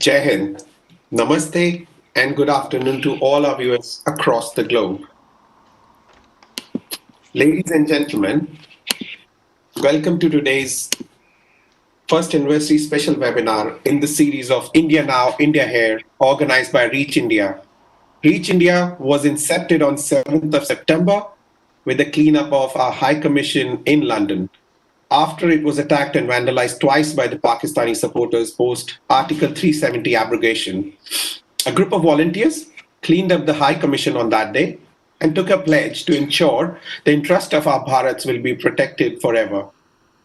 Jai Hind, Namaste, and good afternoon to all our viewers across the globe. Ladies and gentlemen, welcome to today's first anniversary special webinar in the series of India Now, India Here, organized by Reach India. Reach India was incepted on 7th of September with the cleanup of our High Commission in London, after it was attacked and vandalized twice by the Pakistani supporters post Article 370 abrogation. A group of volunteers cleaned up the High Commission on that day and took a pledge to ensure the interest of our Bharats will be protected forever.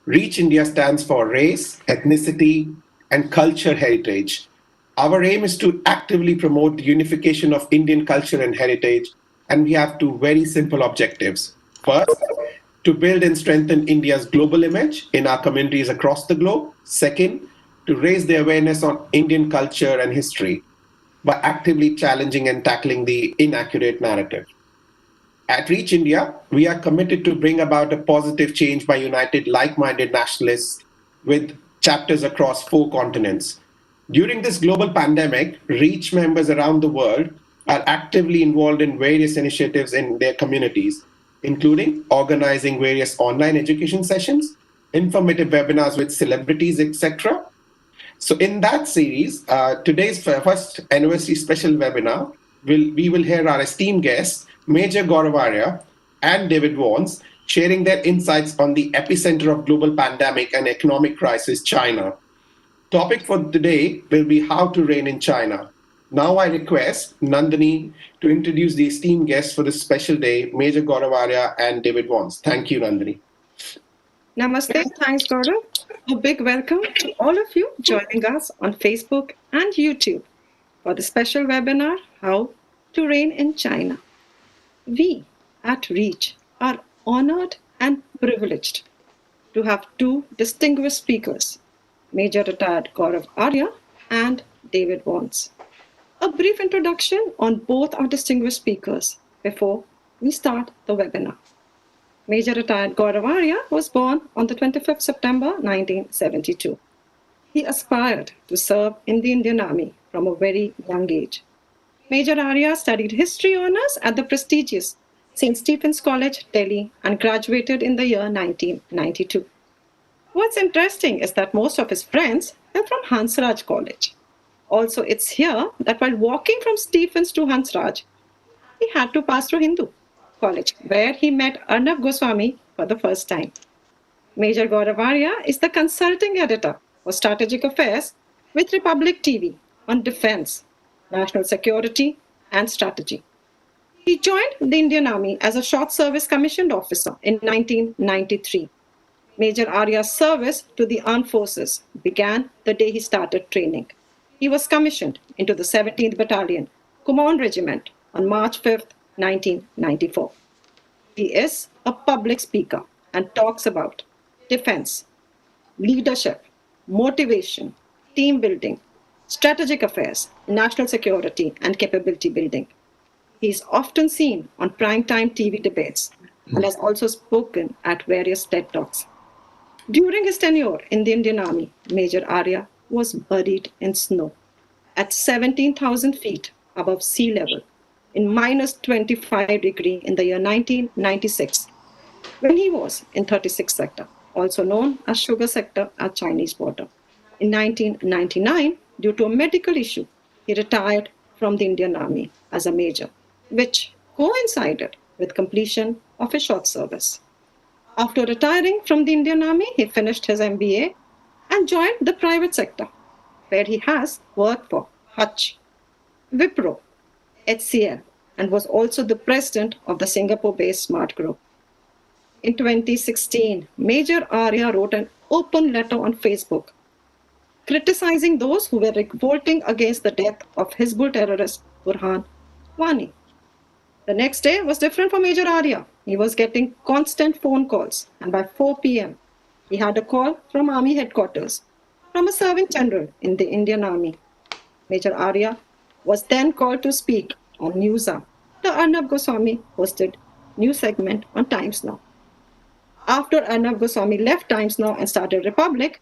Reach India stands for race, ethnicity, and culture heritage. Our aim is to actively promote the unification of Indian culture and heritage, and we have two very simple objectives. First, to build and strengthen India's global image in our communities across the globe. Second, to raise the awareness on Indian culture and history by actively challenging and tackling the inaccurate narrative. At Reach India, we are committed to bring about a positive change by united like-minded nationalists with chapters across 4 continents. During this global pandemic, Reach members around the world are actively involved in various initiatives in their communities, including organizing various online education sessions, informative webinars with celebrities, etc. So in that series, today's first anniversary special webinar, we will hear our esteemed guests, Major GAURAV ARYA and DAVID VANCE, sharing their insights on the epicenter of global pandemic and economic crisis, China. Topic for today will be how to rein in China. Now I request Nandini to introduce the esteemed guests for this special day, Major GAURAV ARYA and DAVID VANCE. Thank you, Nandini. Namaste, thanks Gaurav. A big welcome to all of you joining us on Facebook and YouTube for the special webinar, How to Rein in China. We at Reach are honored and privileged to have 2 distinguished speakers, Major Retired GAURAV ARYA and DAVID VANCE. A brief introduction on both our distinguished speakers before we start the webinar. Major Retired GAURAV ARYA was born on the 25th September 1972. He aspired to serve in the Indian Army from a very young age. Major Arya studied history honors at the prestigious St. Stephen's College, Delhi, and graduated in the year 1992. What's interesting is that most of his friends are from Hansraj College. Also, it's here that while walking from Stephens to Hansraj, he had to pass through Hindu College, where he met Arnab Goswami for the first time. Major GAURAV ARYA is the consulting editor for strategic affairs with Republic TV on defense, national security, and strategy. He joined the Indian Army as a short service commissioned officer in 1993. Major Arya's service to the armed forces began the day he started training. He was commissioned into the 17th Battalion, Command Regiment on March 5, 1994. He is a public speaker and talks about defense, leadership, motivation, team building, strategic affairs, national security, and capability building. He is often seen on primetime TV debates and has also spoken at various TED Talks. During his tenure in the Indian Army, Major Arya was buried in snow at 17,000 feet above sea level in minus 25 degrees in the year 1996, when he was in 36th Sector, also known as Sugar Sector at Chinese border. In 1999, due to a medical issue, he retired from the Indian Army as a major, which coincided with completion of his short service. After retiring from the Indian Army, he finished his MBA and joined the private sector, where he has worked for Hutch, Wipro, HCL, and was also the president of the Singapore-based Smart Group. In 2016, Major Arya wrote an open letter on Facebook criticizing those who were revolting against the death of Hizbul terrorist Burhan Wani. The next day was different for Major Arya. He was getting constant phone calls, and by 4 p.m., he had a call from Army headquarters from a sergeant general in the Indian Army. Major Arya was then called to speak on Newsa. The Arnab Goswami hosted news segment on Times Now. After Arnab Goswami left Times Now and started Republic,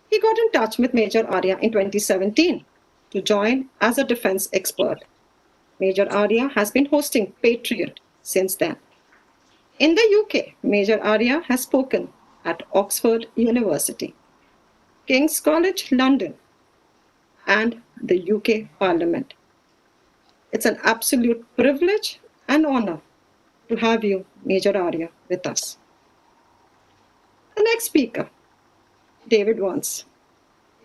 he got in touch with Major Arya in 2017 to join as a defense expert. Major Arya has been hosting Patriot since then. In the UK, Major Arya has spoken at Oxford University, King's College London, and the UK Parliament. It's an absolute privilege and honor to have you, Major Arya, with us. The next speaker, David Vance,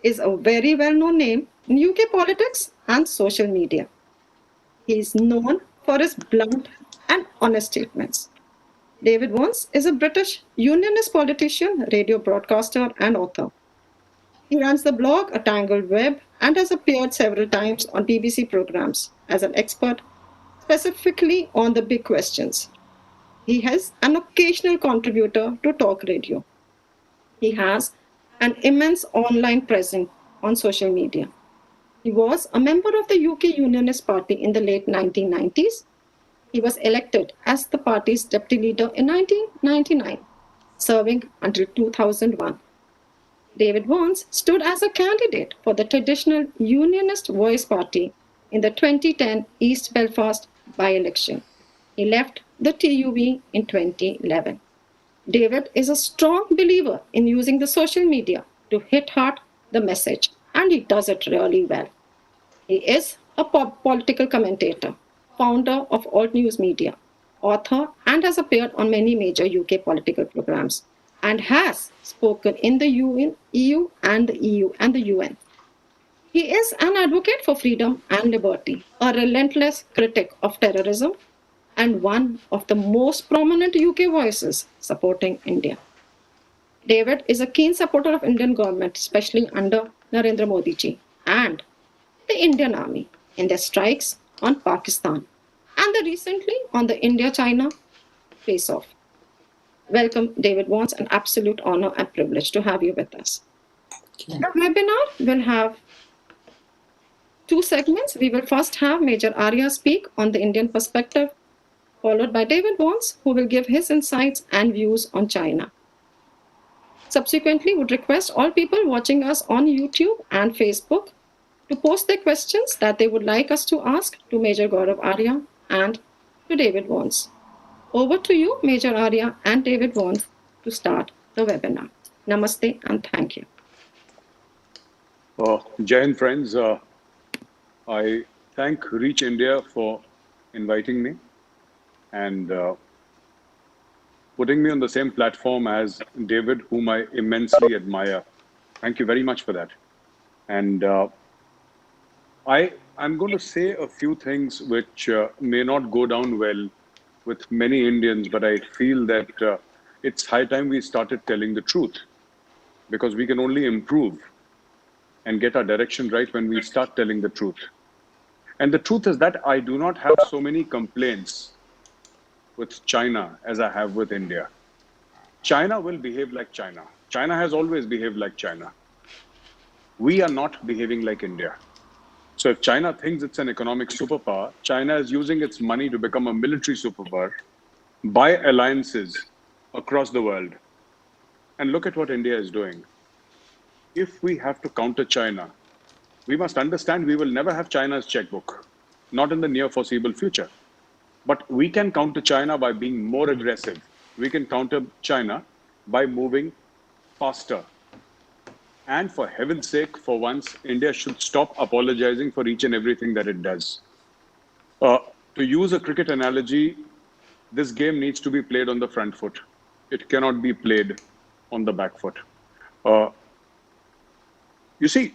is a very well-known name in UK politics and social media. He is known for his blunt and honest statements. David Vance is a British unionist politician, radio broadcaster, and author. He runs the blog A Tangled Web and has appeared several times on BBC programs as an expert specifically on the big questions. He is an occasional contributor to talk radio. He has an immense online presence on social media. He was a member of the UK Unionist Party in the late 1990s. He was elected as the party's deputy leader in 1999, serving until 2001. David Vance stood as a candidate for the traditional Unionist Voice Party in the 2010 East Belfast by-election. He left the TUV in 2011. David is a strong believer in using the social media to hit hard the message, and he does it really well. He is a political commentator, founder of AltNewsMedia, author, and has appeared on many major UK political programs, and has spoken in the EU and the UN. He is an advocate for freedom and liberty, a relentless critic of terrorism, and one of the most prominent UK voices supporting India. David is a keen supporter of Indian government, especially under Narendra Modi ji, and the Indian Army in their strikes on Pakistan and the recently on the India-China face-off. Welcome, David Vance, an absolute honor and privilege to have you with us. The webinar will have two segments. We will first have Major Arya speak on the Indian perspective, followed by David Vance, who will give his insights and views on China. Subsequently, would request all people watching us on YouTube and Facebook to post their questions that they would like us to ask to Major GAURAV ARYA and to David Vance. Over to you, Major Arya and David Vance, to start the webinar. Namaste and thank you. Jai Hind, friends. I thank Reach India for inviting me and putting me on the same platform as David, whom I immensely admire. Thank you very much for that. And I'm going to say a few things which may not go down well with many Indians, but I feel that it's high time we started telling the truth, because we can only improve and get our direction right when we start telling the truth. And the truth is that I do not have so many complaints with China as I have with India. China will behave like China. China has always behaved like China. We are not behaving like India. So if China thinks it's an economic superpower, China is using its money to become a military superpower, buy alliances across the world. And look at what India is doing. If we have to counter China, we must understand we will never have China's checkbook, not in the near foreseeable future. But we can counter China by being more aggressive. We can counter China by moving faster. And for heaven's sake, for once, India should stop apologizing for each and everything that it does. To use a cricket analogy, this game needs to be played on the front foot. It cannot be played on the back foot. You see,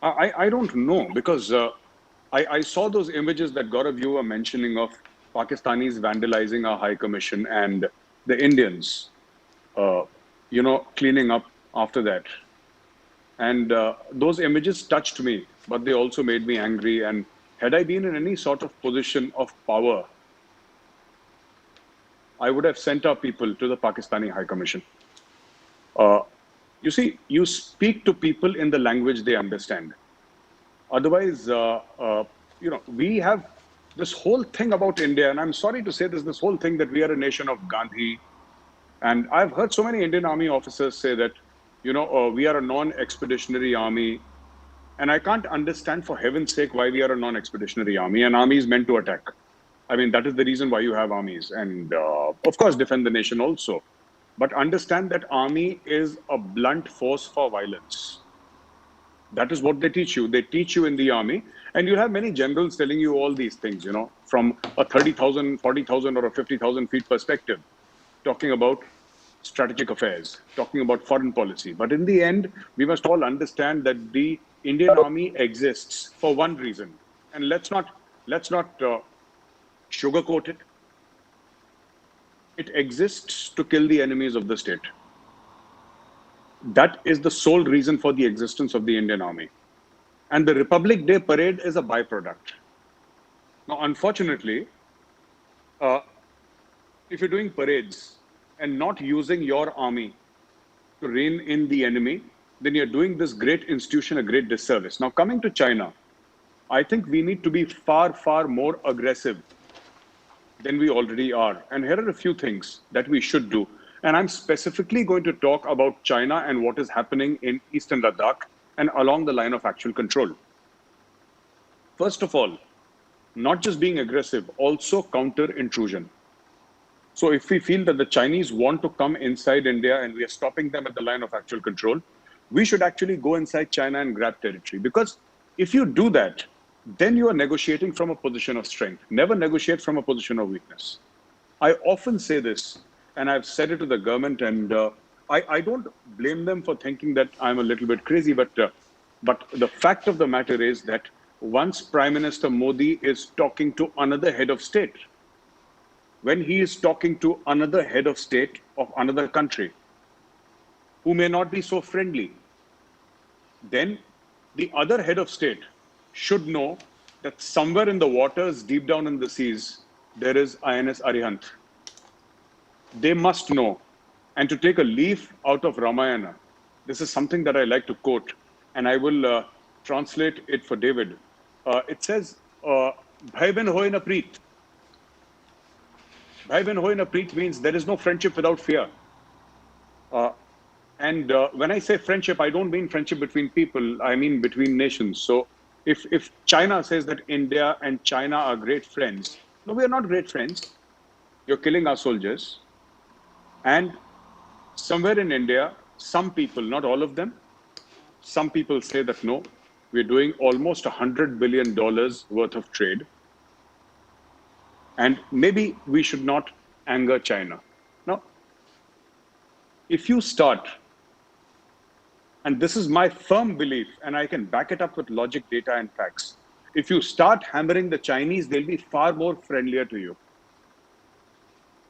I don't know, because I saw those images that Gaurav, you were mentioning of Pakistanis vandalizing our High Commission and the Indians, cleaning up after that. And those images touched me, but they also made me angry. And had I been in any sort of position of power, I would have sent our people to the Pakistani High Commission. You see, you speak to people in the language they understand. Otherwise, we have this whole thing about India, and I'm sorry to say this whole thing that we are a nation of Gandhi. And I've heard so many Indian Army officers say that, we are a non-expeditionary army. And I can't understand, for heaven's sake, why we are a non-expeditionary army. An army is meant to attack. I mean, that is the reason why you have armies. And of course, defend the nation also. But understand that army is a blunt force for violence. That is what they teach you. They teach you in the army. And you have many generals telling you all these things, from a 30,000, 40,000 or a 50,000 feet perspective, talking about strategic affairs, talking about foreign policy. But in the end, we must all understand that the Indian army exists for one reason. And let's not sugarcoat it. It exists to kill the enemies of the state. That is the sole reason for the existence of the Indian army. And the Republic Day parade is a byproduct. Now, unfortunately, if you're doing parades and not using your army to rein in the enemy, then you're doing this great institution a great disservice. Now, coming to China, I think we need to be far, far more aggressive than we already are. And here are a few things that we should do. And I'm specifically going to talk about China and what is happening in Eastern Ladakh and along the line of actual control. First of all, not just being aggressive, also counter intrusion. So if we feel that the Chinese want to come inside India and we are stopping them at the line of actual control, we should actually go inside China and grab territory. Because if you do that, then you are negotiating from a position of strength. Never negotiate from a position of weakness. I often say this, and I've said it to the government, and I don't blame them for thinking that I'm a little bit crazy, but the fact of the matter is that once Prime Minister Modi is talking to another head of state, when he is talking to another head of state of another country who may not be so friendly, then the other head of state should know that somewhere in the waters, deep down in the seas, there is INS Arihant. They must know. And to take a leaf out of Ramayana, this is something that I like to quote, and I will translate it for David. It says, Bhai bin hoy na preet. Bhai bin hoy na preet means there is no friendship without fear. And when I say friendship, I don't mean friendship between people, I mean between nations. So if China says that India and China are great friends, no, we are not great friends. You're killing our soldiers. And somewhere in India, some people, not all of them, some people say that no, we're doing almost $100 billion worth of trade. And maybe we should not anger China. Now, if you start, and this is my firm belief, and I can back it up with logic, data, and facts. If you start hammering the Chinese, they'll be far more friendlier to you.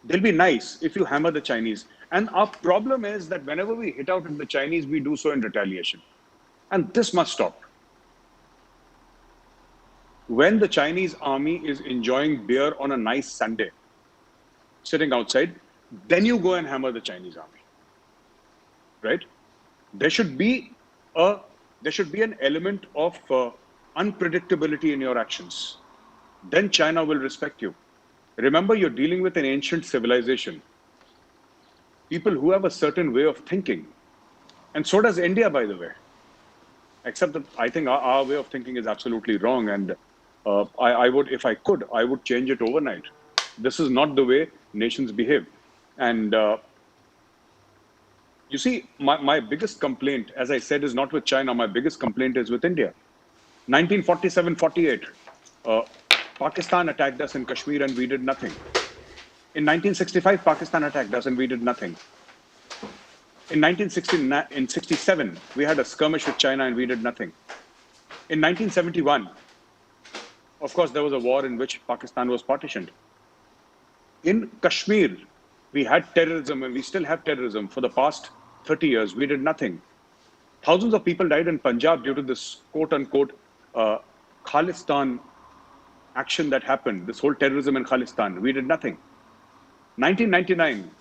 They'll be nice if you hammer the Chinese. And our problem is that whenever we hit out at the Chinese, we do so in retaliation. And this must stop. When the Chinese army is enjoying beer on a nice Sunday, sitting outside, then you go and hammer the Chinese army, right? There should be an element of unpredictability in your actions. Then China will respect you. Remember, you're dealing with an ancient civilization. People who have a certain way of thinking. And so does India, by the way. Except that I think our way of thinking is absolutely wrong. And I would, if I could, I would change it overnight. This is not the way nations behave. And you see, my biggest complaint, as I said, is not with China. My biggest complaint is with India. 1947-48, Pakistan attacked us in Kashmir and we did nothing. In 1965, Pakistan attacked us and we did nothing. In 1967, we had a skirmish with China and we did nothing. In 1971, of course, there was a war in which Pakistan was partitioned. In Kashmir, we had terrorism and we still have terrorism for the past 30 years. We did nothing. Thousands of people died in Punjab due to this quote-unquote Khalistan action that happened, this whole terrorism in Khalistan. We did nothing. 1999,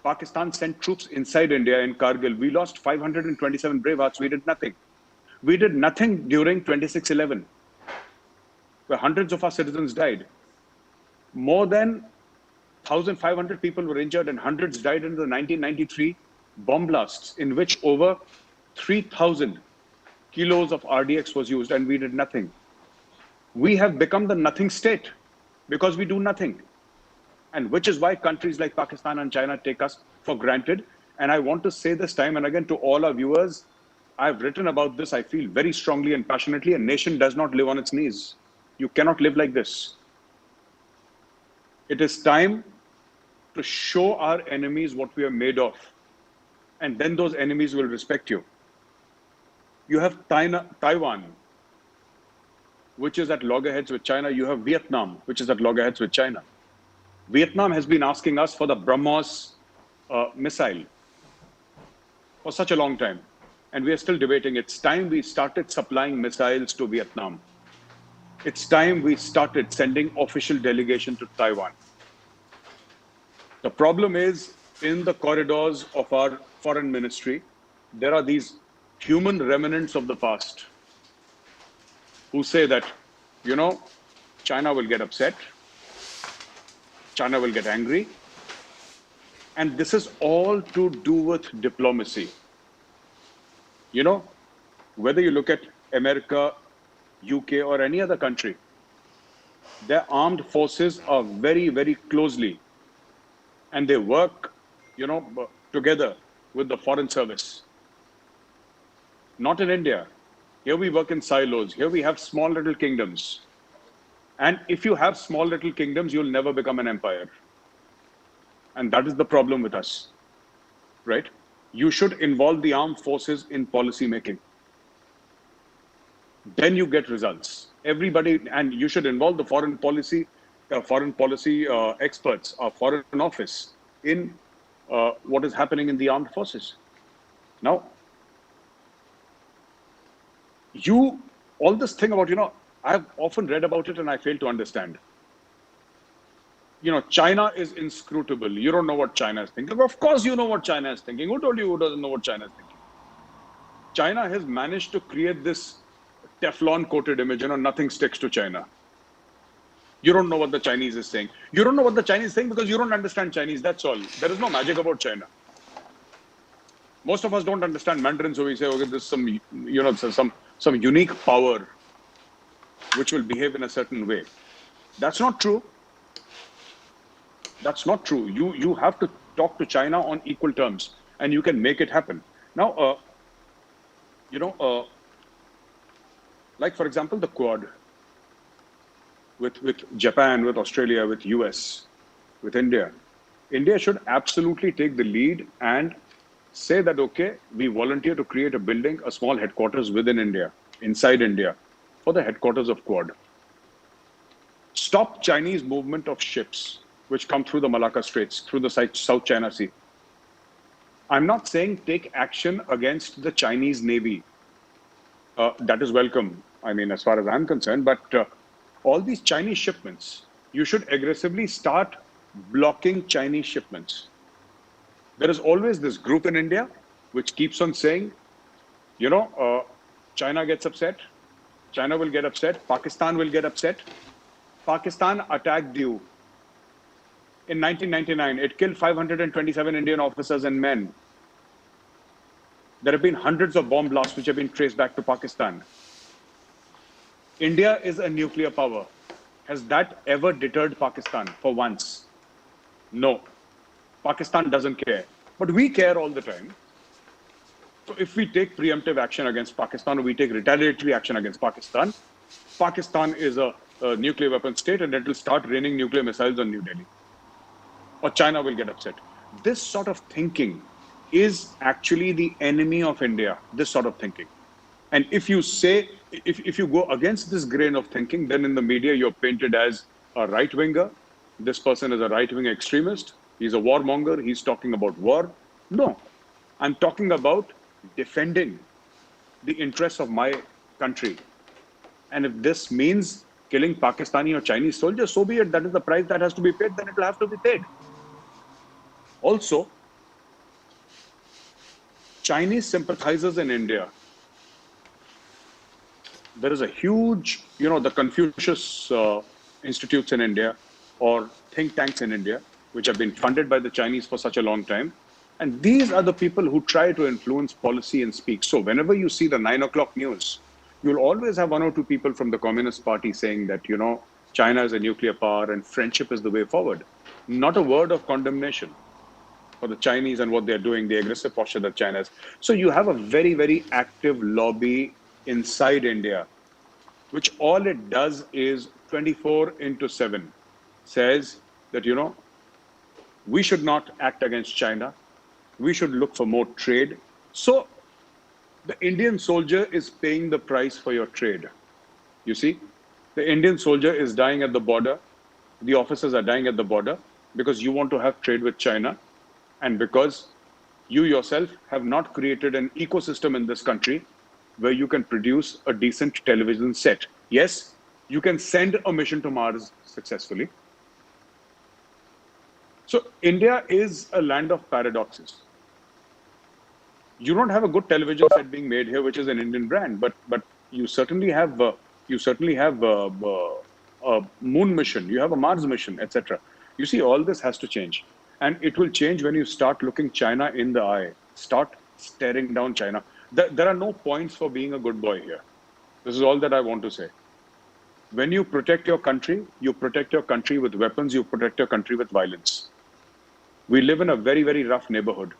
Pakistan sent troops inside India in Kargil. We lost 527 brave hearts. We did nothing. We did nothing during 26/11, where hundreds of our citizens died. More than 1,500 people were injured and hundreds died in the 1993 bomb blasts, in which over 3,000 kilos of RDX was used and we did nothing. We have become the nothing state because we do nothing. And which is why countries like Pakistan and China take us for granted. And I want to say this time and again to all our viewers, I've written about this. I feel very strongly and passionately. A nation does not live on its knees. You cannot live like this. It is time to show our enemies what we are made of. And then those enemies will respect you. You have Taiwan, which is at loggerheads with China. You have Vietnam, which is at loggerheads with China. Vietnam has been asking us for the BrahMos missile for such a long time. And we are still debating. It's time we started supplying missiles to Vietnam. It's time we started sending official delegation to Taiwan. The problem is, in the corridors of our foreign ministry, there are these human remnants of the past who say that, you know, China will get upset, China will get angry, and this is all to do with diplomacy. You know, whether you look at America, UK, or any other country, their armed forces are very, very closely, and they work, you know, together with the foreign service. Not in India. Here we work in silos. Here we have small little kingdoms. And if you have small little kingdoms, you'll never become an empire. And that is the problem with us, right? You should involve the armed forces in policy making. Then you get results. Everybody, and you should involve the foreign policy experts, our foreign office, in what is happening in the armed forces. Now, all this thing about, you know, I've often read about it and I fail to understand. You know, China is inscrutable. You don't know what China is thinking. Of course you know what China is thinking. Who told you who doesn't know what China is thinking? China has managed to create this Teflon-coated image, you know, nothing sticks to China. You don't know what the Chinese is saying. You don't know what the Chinese is saying because you don't understand Chinese, that's all. There is no magic about China. Most of us don't understand Mandarin, so we say, okay, there's some, you know, some unique power which will behave in a certain way. That's not true. That's not true. You have to talk to China on equal terms, and you can make it happen. Now, you know, like for example, the Quad with Japan, with Australia, with US, with India. India should absolutely take the lead and say that, okay, we volunteer to create a building, a small headquarters within India, inside India, for the headquarters of Quad. Stop Chinese movement of ships which come through the Malacca Straits, through the South China Sea. I'm not saying take action against the Chinese Navy. That is welcome, I mean, as far as I'm concerned, but all these Chinese shipments, you should aggressively start blocking Chinese shipments. There is always this group in India which keeps on saying, you know, China gets upset, China will get upset, Pakistan will get upset. Pakistan attacked you. In 1999, it killed 527 Indian officers and men. There have been hundreds of bomb blasts which have been traced back to Pakistan. India is a nuclear power. Has that ever deterred Pakistan for once? No. Pakistan doesn't care. But we care all the time. So if we take preemptive action against Pakistan, or we take retaliatory action against Pakistan, Pakistan is a nuclear weapon state and it will start raining nuclear missiles on New Delhi. Or China will get upset. This sort of thinking is actually the enemy of India, this sort of thinking. And if you say, if you go against this grain of thinking, then in the media you're painted as a right-winger. This person is a right-wing extremist. He's a warmonger. He's talking about war. No, I'm talking about defending the interests of my country. And if this means killing Pakistani or Chinese soldiers, so be it. That is the price that has to be paid, then it will have to be paid. Also, Chinese sympathizers in India, there is a huge, you know, the Confucius institutes in India or think tanks in India, which have been funded by the Chinese for such a long time. And these are the people who try to influence policy and speak. So whenever you see the 9 o'clock news, you'll always have one or two people from the Communist Party saying that, China is a nuclear power and friendship is the way forward. Not a word of condemnation for the Chinese and what they're doing, the aggressive posture that China has. So you have a very, very active lobby inside India, which all it does is 24/7 says that, we should not act against China. We should look for more trade. So the Indian soldier is paying the price for your trade. You see, the Indian soldier is dying at the border. The officers are dying at the border because you want to have trade with China and because you yourself have not created an ecosystem in this country where you can produce a decent television set. Yes, you can send a mission to Mars successfully. So India is a land of paradoxes. You don't have a good television set being made here, which is an Indian brand, but you certainly have a moon mission, you have a Mars mission, etc. You see, all this has to change, and it will change when you start looking China in the eye, start staring down China. There are no points for being a good boy here. This is all that I want to say. When you protect your country with weapons, you protect your country with violence. We live in a very, very rough neighborhood.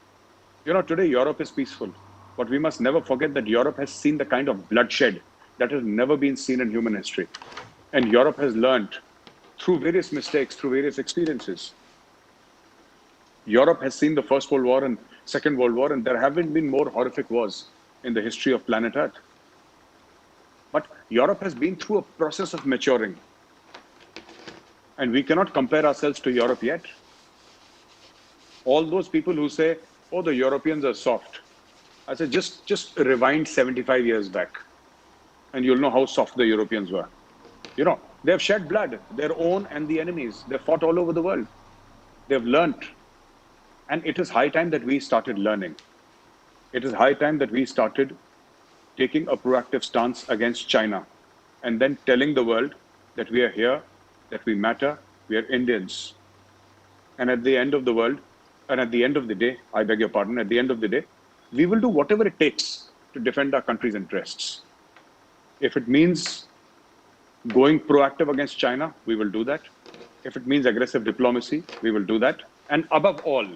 Today Europe is peaceful, but we must never forget that Europe has seen the kind of bloodshed that has never been seen in human history. And Europe has learned through various mistakes, through various experiences. Europe has seen the First World War and Second World War, and there haven't been more horrific wars in the history of planet Earth. But Europe has been through a process of maturing. And we cannot compare ourselves to Europe yet. All those people who say, oh, the Europeans are soft. I said, just rewind 75 years back and you'll know how soft the Europeans were. They've shed blood, their own and the enemies. They've fought all over the world. They've learnt. And it is high time that we started learning. It is high time that we started taking a proactive stance against China and then telling the world that we are here, that we matter, we are Indians. And at the end of the world, and at the end of the day, I beg your pardon, at the end of the day, we will do whatever it takes to defend our country's interests. If it means going proactive against China, we will do that. If it means aggressive diplomacy, we will do that. And above all,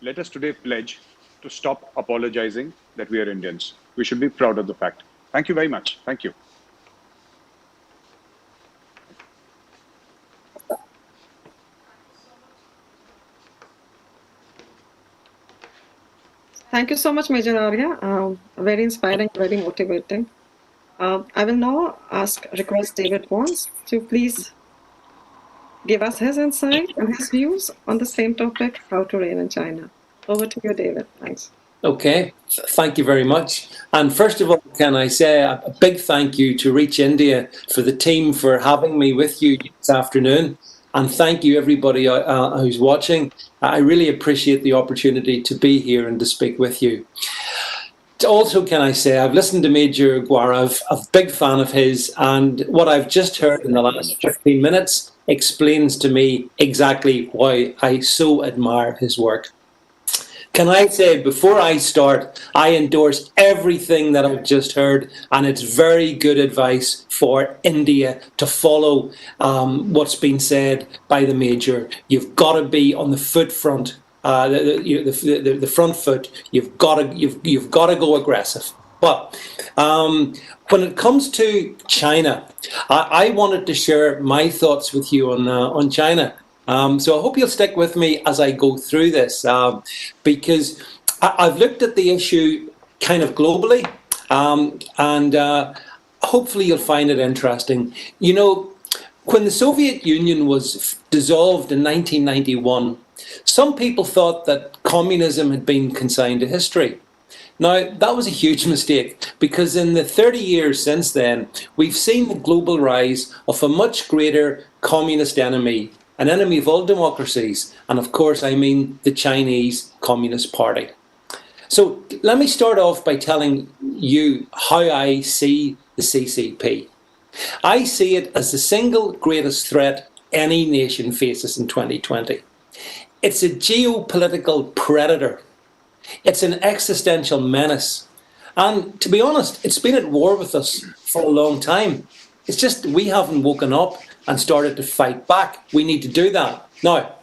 let us today pledge to stop apologizing that we are Indians. We should be proud of the fact. Thank you very much. Thank you. Thank you so much, Major Arya. Very inspiring, very motivating. I will now request David Vance to please give us his insight and his views on the same topic, how to reign in China. Over to you, David. Thanks. Okay, thank you very much. And first of all, can I say a big thank you to Reach India for the team for having me with you this afternoon. And thank you, everybody who's watching. I really appreciate the opportunity to be here and to speak with you. Also, can I say, I've listened to Major GAURAV, a big fan of his, and what I've just heard in the last 15 minutes explains to me exactly why I so admire his work. Can I say, before I start, I endorse everything that I've just heard, and it's very good advice for India to follow what's been said by the Major. You've got to be on the foot front, the front foot. You've got to go aggressive. But when it comes to China, I wanted to share my thoughts with you on China. So I hope you'll stick with me as I go through this, because I've looked at the issue kind of globally, and hopefully you'll find it interesting. When the Soviet Union was dissolved in 1991, some people thought that communism had been consigned to history. Now, that was a huge mistake, because in the 30 years since then, we've seen the global rise of a much greater communist enemy, an enemy of all democracies, and of course I mean the Chinese Communist Party. So let me start off by telling you how I see the CCP. I see it as the single greatest threat any nation faces in 2020. It's a geopolitical predator. It's an existential menace. And to be honest, it's been at war with us for a long time. It's just we haven't woken up and started to fight back. We need to do that. Now,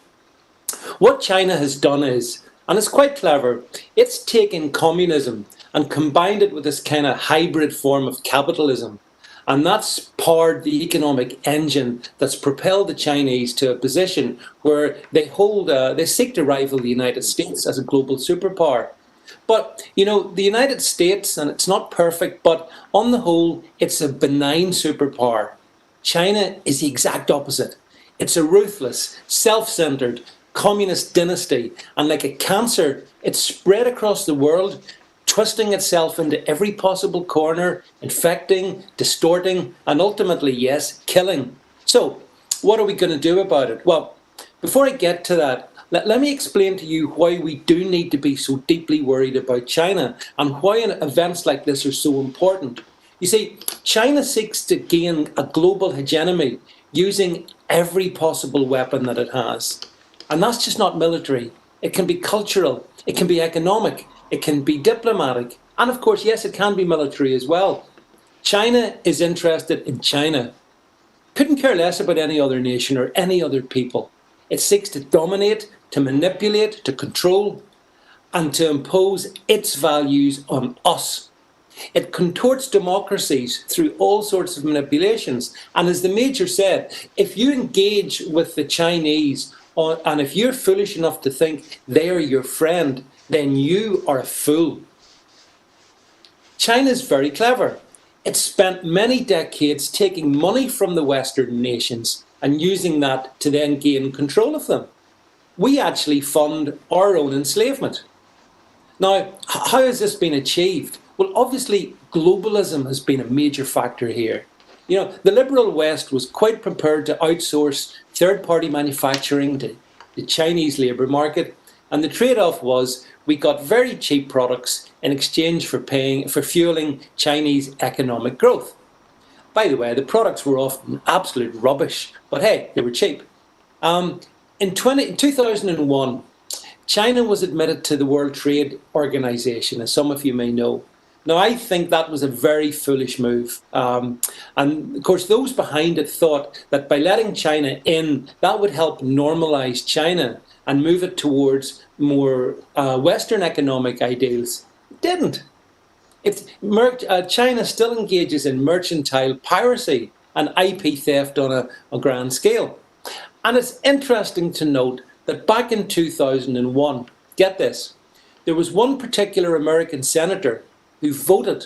what China has done is, and it's quite clever, it's taken communism and combined it with this kind of hybrid form of capitalism. And that's powered the economic engine that's propelled the Chinese to a position where they seek to rival the United States as a global superpower. But, you know, the United States, and it's not perfect, but on the whole, it's a benign superpower. China is the exact opposite. It's a ruthless, self-centered, communist dynasty, and like a cancer, it's spread across the world, twisting itself into every possible corner, infecting, distorting, and ultimately, yes, killing. So, what are we going to do about it? Well, before I get to that, let me explain to you why we do need to be so deeply worried about China and why events like this are so important. You see, China seeks to gain a global hegemony using every possible weapon that it has. And that's just not military. It can be cultural, it can be economic, it can be diplomatic, and of course, yes, it can be military as well. China is interested in China. Couldn't care less about any other nation or any other people. It seeks to dominate, to manipulate, to control, and to impose its values on us. It contorts democracies through all sorts of manipulations. And as the Major said, if you engage with the Chinese, and if you're foolish enough to think they are your friend, then you are a fool. China's very clever. It spent many decades taking money from the Western nations and using that to then gain control of them. We actually fund our own enslavement. Now, how has this been achieved? Well, obviously, globalism has been a major factor here. You know, the liberal West was quite prepared to outsource third-party manufacturing to the Chinese labour market, and the trade-off was we got very cheap products in exchange for fueling Chinese economic growth. By the way, the products were often absolute rubbish, but hey, they were cheap. In 2001, China was admitted to the World Trade Organization, as some of you may know. Now, I think that was a very foolish move. And of course, those behind it thought that by letting China in, that would help normalize China and move it towards more Western economic ideals. It didn't. China still engages in mercantile piracy and IP theft on a grand scale. And it's interesting to note that back in 2001, get this, there was one particular American senator who voted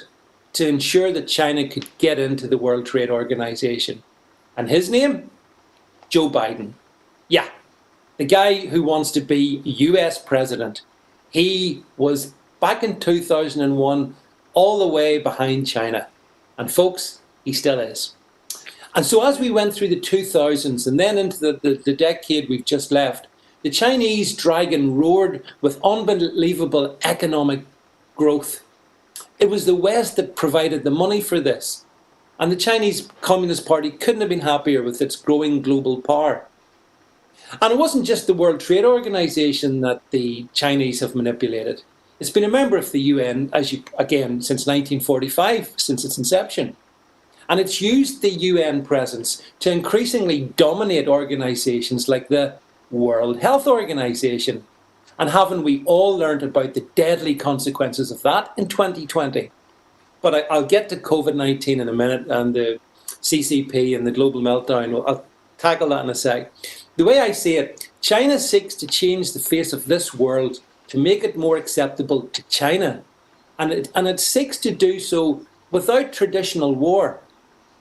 to ensure that China could get into the World Trade Organization. And his name? Joe Biden. Yeah, the guy who wants to be US president. He was, back in 2001, all the way behind China. And folks, he still is. And so as we went through the 2000s and then into the decade we've just left, the Chinese dragon roared with unbelievable economic growth. It was the West that provided the money for this. And the Chinese Communist Party couldn't have been happier with its growing global power. And it wasn't just the World Trade Organization that the Chinese have manipulated. It's been a member of the UN, again, since 1945, since its inception. And it's used the UN presence to increasingly dominate organizations like the World Health Organization. And haven't we all learned about the deadly consequences of that in 2020? But I'll get to COVID-19 in a minute and the CCP and the global meltdown. I'll tackle that in a sec. The way I see it, China seeks to change the face of this world to make it more acceptable to China. And it seeks to do so without traditional war.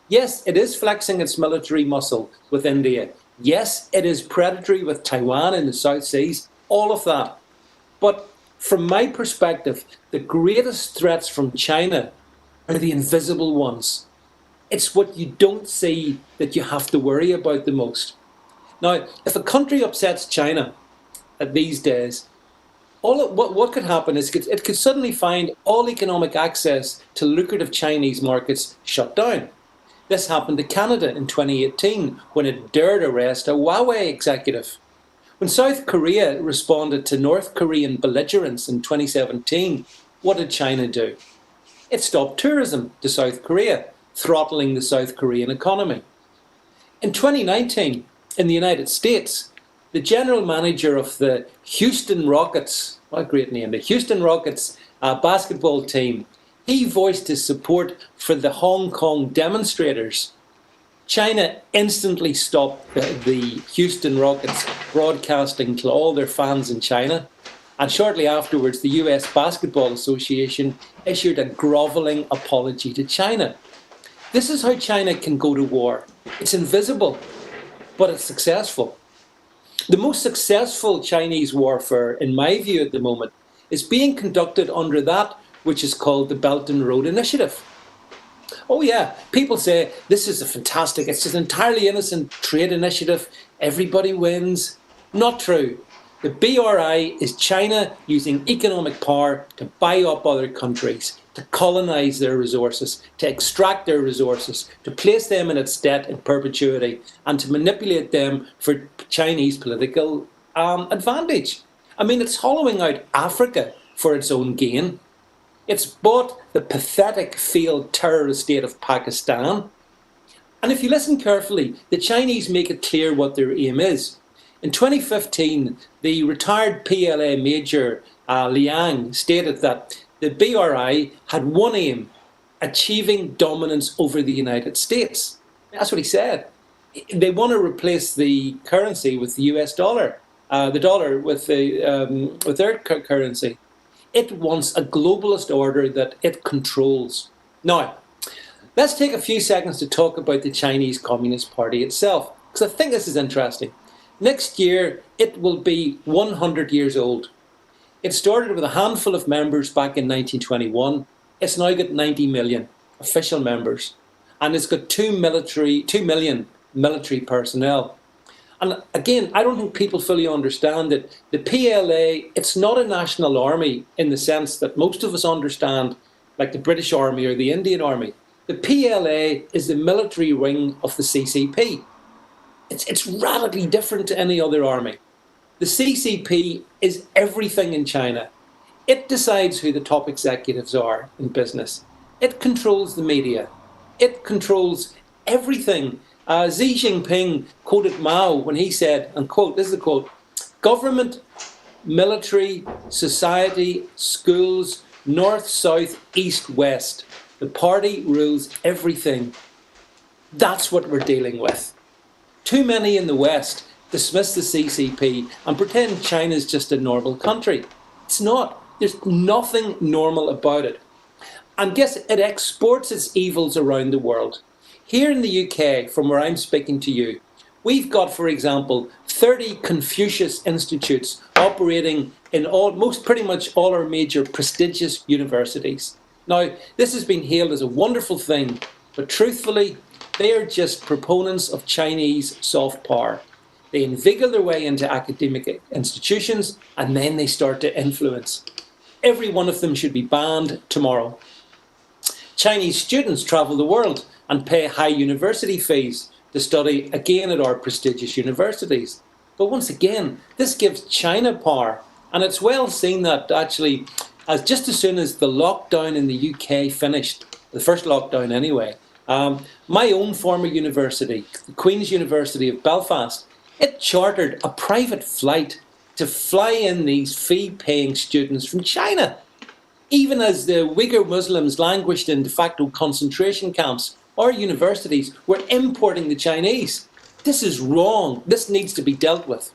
Yes, it is flexing its military muscle with India. Yes, it is predatory with Taiwan in the South Seas. All of that. But from my perspective, the greatest threats from China are the invisible ones. It's what you don't see that you have to worry about the most. Now, if a country upsets China these days, what could happen is it could suddenly find all economic access to lucrative Chinese markets shut down. This happened to Canada in 2018 when it dared arrest a Huawei executive. When South Korea responded to North Korean belligerence in 2017, what did China do? It stopped tourism to South Korea, throttling the South Korean economy. In 2019, in the United States, the general manager of the Houston Rockets, what a great name, the Houston Rockets basketball team, he voiced his support for the Hong Kong demonstrators. China instantly stopped the Houston Rockets broadcasting to all their fans in China. And shortly afterwards, the US Basketball Association issued a grovelling apology to China. This is how China can go to war. It's invisible, but it's successful. The most successful Chinese warfare, in my view at the moment, is being conducted under that which is called the Belt and Road Initiative. Oh yeah, people say this is it's an entirely innocent trade initiative, everybody wins. Not true. The BRI is China using economic power to buy up other countries, to colonize their resources, to extract their resources, to place them in its debt in perpetuity, and to manipulate them for Chinese political advantage. I mean, it's hollowing out Africa for its own gain. It's bought the pathetic failed terrorist state of Pakistan. And if you listen carefully, the Chinese make it clear what their aim is. In 2015, the retired PLA Major Liang stated that the BRI had one aim, achieving dominance over the United States. That's what he said. They want to replace the currency with the US dollar, the dollar with their currency. It wants a globalist order that it controls. Now, let's take a few seconds to talk about the Chinese Communist Party itself, because I think this is interesting. Next year, it will be 100 years old. It started with a handful of members back in 1921. It's now got 90 million official members, and it's got 2 million military personnel. And again, I don't think people fully understand that the PLA, it's not a national army in the sense that most of us understand, like the British Army or the Indian Army. The PLA is the military wing of the CCP. It's radically different to any other army. The CCP is everything in China. It decides who the top executives are in business. It controls the media. It controls everything. Xi Jinping quoted Mao when he said, and quote, this is the quote, government, military, society, schools, north, south, east, west. The party rules everything. That's what we're dealing with. Too many in the West dismiss the CCP and pretend China's just a normal country. It's not. There's nothing normal about it. And guess it exports its evils around the world. Here in the UK, from where I'm speaking to you, we've got, for example, 30 Confucius Institutes operating in pretty much all our major prestigious universities. Now, this has been hailed as a wonderful thing, but truthfully, they are just proponents of Chinese soft power. They inveigle their way into academic institutions, and then they start to influence. Every one of them should be banned tomorrow. Chinese students travel the world and pay high university fees to study again at our prestigious universities. But once again, this gives China power. And it's well seen that actually, just as soon as the lockdown in the UK finished, the first lockdown anyway, my own former university, the Queen's University of Belfast, it chartered a private flight to fly in these fee-paying students from China. Even as the Uyghur Muslims languished in de facto concentration camps, our universities were importing the Chinese. This is wrong. This needs to be dealt with.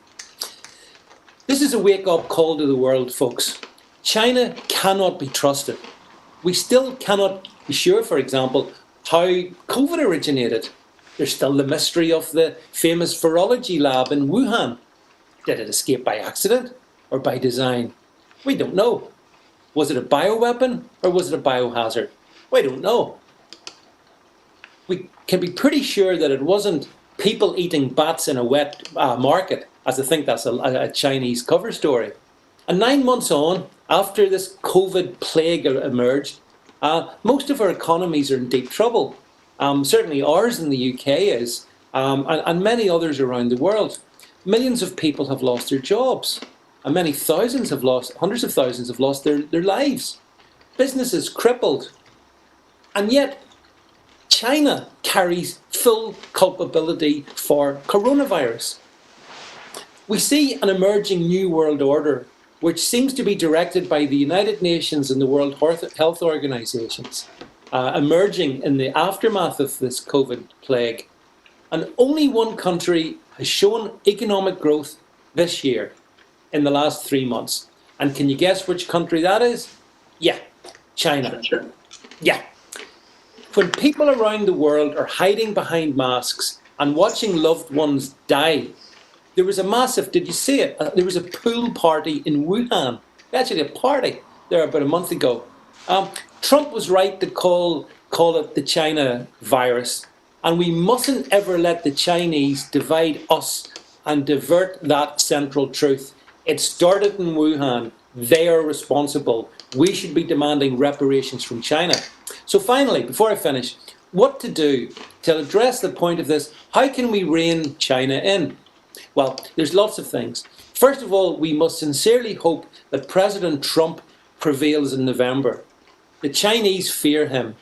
This is a wake-up call to the world, folks. China cannot be trusted. We still cannot be sure, for example, how COVID originated. There's still the mystery of the famous virology lab in Wuhan. Did it escape by accident or by design? We don't know. Was it a bioweapon or was it a biohazard? We don't know. We can be pretty sure that it wasn't people eating bats in a wet market, as I think that's a Chinese cover story. And 9 months on, after this COVID plague emerged, most of our economies are in deep trouble. Certainly ours in the UK is, and many others around the world. millions of people have lost their jobs, and many thousands have lost, hundreds of thousands have lost their lives. Businesses crippled. And yet, China carries full culpability for coronavirus. We see an emerging new world order, which seems to be directed by the United Nations and the World Health Organizations, emerging in the aftermath of this COVID plague. And only one country has shown economic growth this year in the last 3 months. And can you guess which country that is? Yeah, China. Yeah. When people around the world are hiding behind masks and watching loved ones die, there was a massive, did you see it? There was a pool party in Wuhan. Actually, a party there about a month ago. Trump was right to call it the China virus. And we mustn't ever let the Chinese divide us and divert that central truth. It started in Wuhan. They are responsible. We should be demanding reparations from China. So finally, before I finish, what to do to address the point of this? How can we rein China in? Well, there's lots of things. First of all, we must sincerely hope that President Trump prevails in November. The Chinese fear him.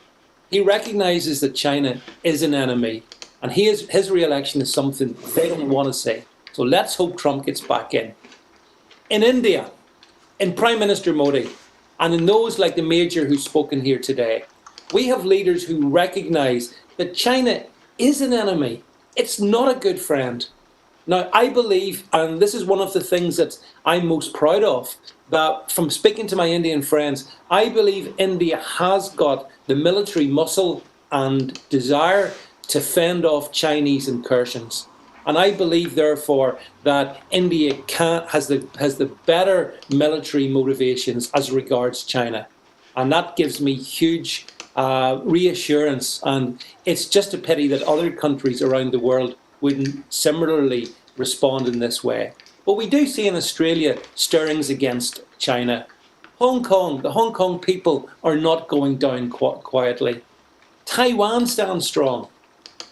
He recognises that China is an enemy, and his re-election is something they don't want to say. So let's hope Trump gets back in. In India, in Prime Minister Modi, and in those like the Major who's spoken here today, we have leaders who recognise that China is an enemy. It's not a good friend. Now, I believe, and this is one of the things that I'm most proud of, that from speaking to my Indian friends, I believe India has got the military muscle and desire to fend off Chinese incursions. And I believe, therefore, that India has the better military motivations as regards China. And that gives me huge reassurance. And it's just a pity that other countries around the world wouldn't similarly respond in this way. But we do see in Australia stirrings against China. The Hong Kong people are not going down quietly. Taiwan stands strong.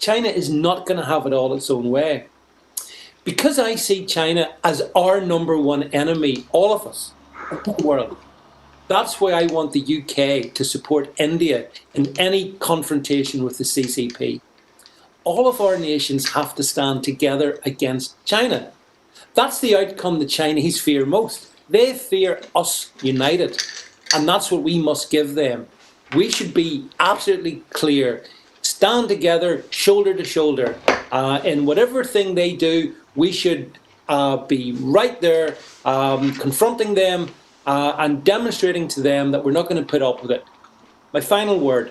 China is not going to have it all its own way. Because I see China as our number one enemy, all of us, in the world, that's why I want the UK to support India in any confrontation with the CCP. All of our nations have to stand together against China. That's the outcome the Chinese fear most. They fear us united, and that's what we must give them. We should be absolutely clear, stand together, shoulder to shoulder. In whatever thing they do, we should be right there, confronting them and demonstrating to them that we're not going to put up with it. My final word,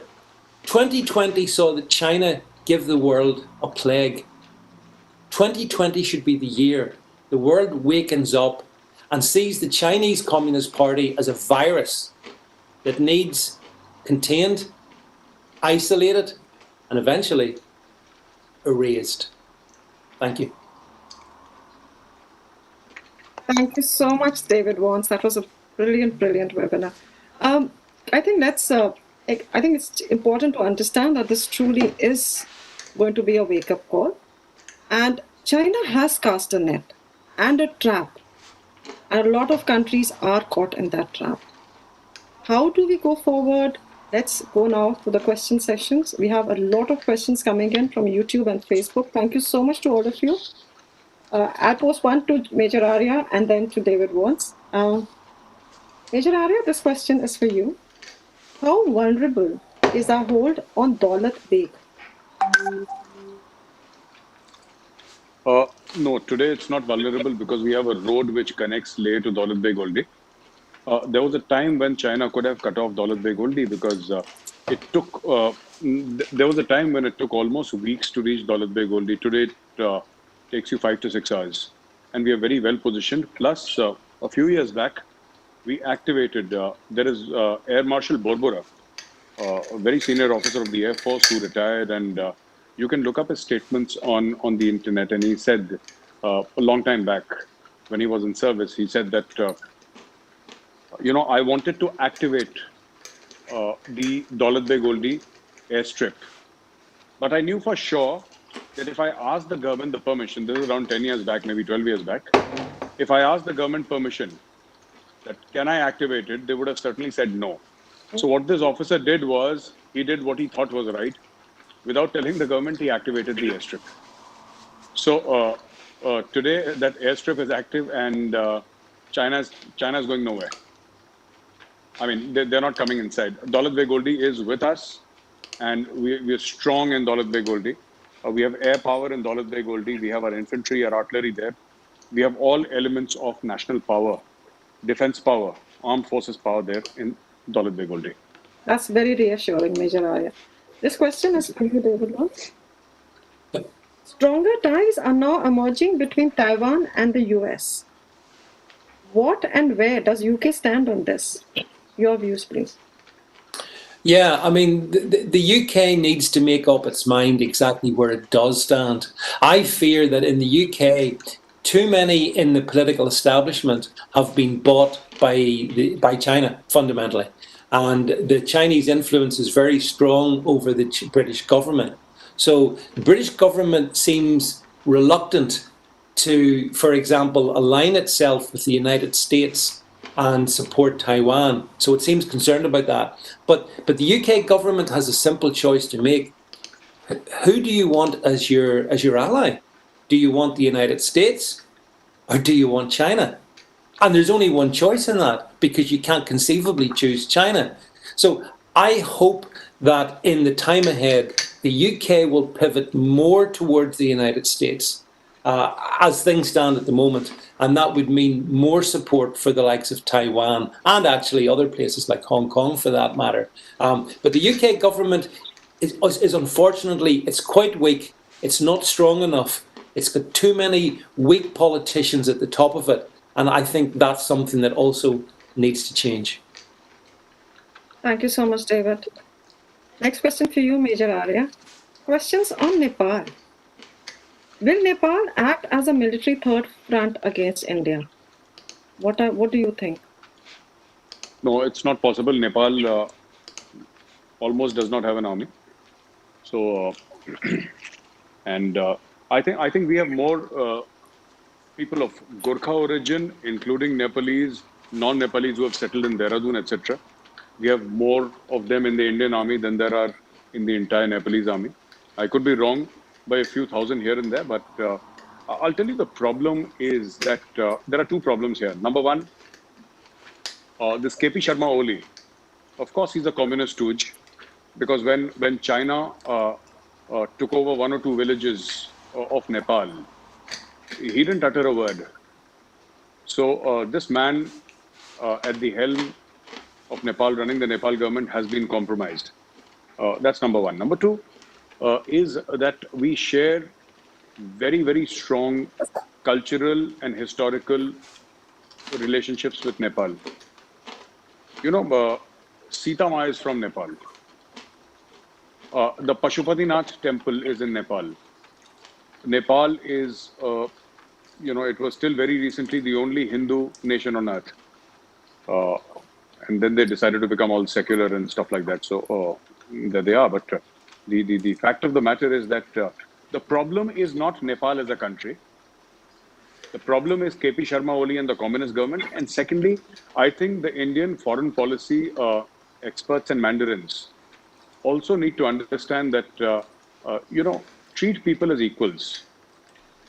2020 saw that China give the world a plague. 2020 should be the year the world wakens up and sees the Chinese Communist Party as a virus that needs contained, isolated, and eventually erased. Thank you. Thank you so much, David Vance. That was a brilliant webinar. I think it's important to understand that this truly is going to be a wake-up call. And China has cast a net and a trap. And a lot of countries are caught in that trap. How do we go forward? Let's go now to the question sessions. We have a lot of questions coming in from YouTube and Facebook. Thank you so much to all of you. I'll post one to Major Arya and then to David Vance. Major Arya, this question is for you. How vulnerable is our hold on Daulat Beg? No, today it's not vulnerable because we have a road which connects Leh to Daulat Beg Oldi. There was a time when China could have cut off Daulat Beg Oldi because there was a time when it took almost weeks to reach Daulat Beg Oldi. Today it takes you 5 to 6 hours. And we are very well positioned. Plus, a few years back, we activated, there is Air Marshal Borbora, a very senior officer of the Air Force who retired, and you can look up his statements on the internet. And he said a long time back when he was in service, he said that, I wanted to activate the Daulat Beg Oldi airstrip. But I knew for sure that if I asked the government the permission, this is around 10 years back, maybe 12 years back, if I asked the government permission that can I activate it, they would have certainly said no. So what this officer did was, he did what he thought was right. Without telling the government, he activated the airstrip. So today that airstrip is active, and China's going nowhere. I mean, they're not coming inside. Daulat Beg Goldi is with us, and we're strong in Daulat Beg Goldi. We have air power in Daulat Beg Goldi. We have our infantry, our artillery there. We have all elements of national power, defense power, armed forces power there in Daulat Beg Goldi. That's very reassuring, Major Arya. This question is for you, David Vance. Stronger ties are now emerging between Taiwan and the US. What and where does UK stand on this? Your views, please. Yeah, I mean, the UK needs to make up its mind exactly where it does stand. I fear that in the UK, too many in the political establishment have been bought by China, fundamentally. And the Chinese influence is very strong over the British government. So the British government seems reluctant to, for example, align itself with the United States and support Taiwan. So it seems concerned about that. But the UK government has a simple choice to make. Who do you want as your ally? Do you want the United States or do you want China? And there's only one choice in that, because you can't conceivably choose China. So I hope that in the time ahead, the UK will pivot more towards the United States as things stand at the moment. And that would mean more support for the likes of Taiwan and actually other places like Hong Kong, for that matter. But the UK government is unfortunately, it's quite weak. It's not strong enough. It's got too many weak politicians at the top of it. And I think that's something that also needs to change. Thank you so much, David. Next question for you, Major Arya. Questions on Nepal. Will Nepal act as a military third front against India? What do you think? No, it's not possible. Nepal almost does not have an army. So, and I think we have more people of Gorkha origin, including Nepalese, non-Nepalese who have settled in Dehradun, etc. We have more of them in the Indian army than there are in the entire Nepalese army. I could be wrong by a few thousand here and there, but I'll tell you the problem is that there are two problems here. Number one, this KP Sharma Oli, of course he's a communist stooge, because when China took over one or two villages of Nepal, he didn't utter a word. So this man at the helm of Nepal, running the Nepal government, has been compromised. That's number one. Number two is that we share very, very strong cultural and historical relationships with Nepal. You know, Sita Ma is from Nepal. The Pashupatinath temple is in Nepal. Nepal is, it was still very recently the only Hindu nation on earth. And then they decided to become all secular and stuff like that. So there they are. But the fact of the matter is that the problem is not Nepal as a country. The problem is KP Sharma Oli and the communist government. And secondly, I think the Indian foreign policy experts and mandarins also need to understand that, treat people as equals.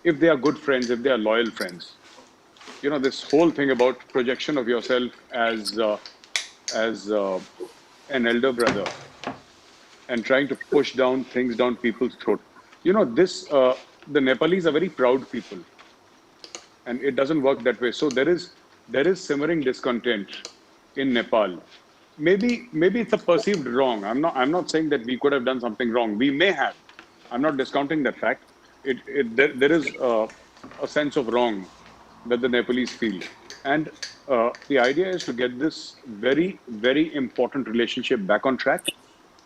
If they are good friends, if they are loyal friends. You know, this whole thing about projection of yourself as an elder brother and trying to push down things down people's throat. You know, the Nepalese are very proud people, and it doesn't work that way. So there is simmering discontent in Nepal. Maybe it's a perceived wrong. I'm not saying that we could have done something wrong. We may have. I'm not discounting that fact. There is a sense of wrong that the Nepalese feel. And the idea is to get this very, very important relationship back on track.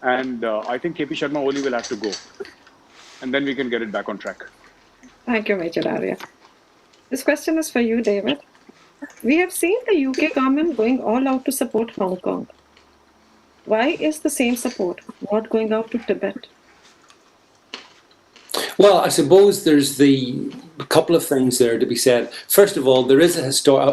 And I think KP Sharma Oli will have to go. And then we can get it back on track. Thank you, Major Arya. This question is for you, David. We have seen the UK government going all out to support Hong Kong. Why is the same support not going out to Tibet? Well, I suppose there's a couple of things there to be said. First of all, there is an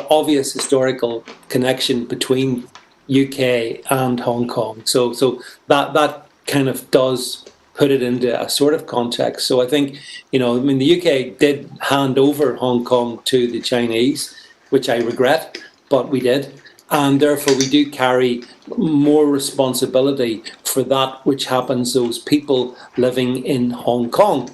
obvious historical connection between UK and Hong Kong. So that kind of does put it into a sort of context. So I think, the UK did hand over Hong Kong to the Chinese, which I regret, but we did. And therefore we do carry more responsibility for that which happens to those people living in Hong Kong.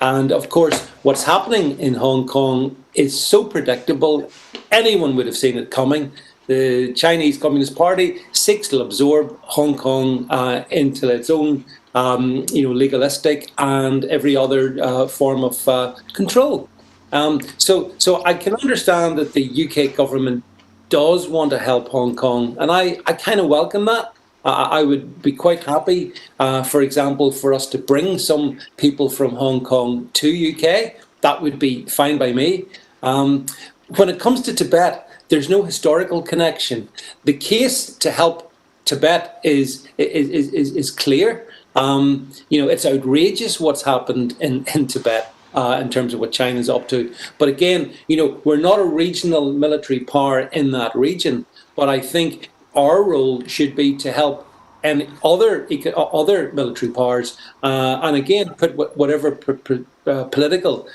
And of course, what's happening in Hong Kong is so predictable, anyone would have seen it coming. The Chinese Communist Party seeks to absorb Hong Kong into its own, legalistic and every other form of control. So I can understand that the UK government does want to help Hong Kong, and I kind of welcome that. I would be quite happy, for example, for us to bring some people from Hong Kong to UK. That would be fine by me. When it comes to Tibet, there's no historical connection. The case to help Tibet is clear. It's outrageous what's happened in Tibet. In terms of what China's up to. But again, we're not a regional military power in that region, but I think our role should be to help any other military powers, and again, put whatever political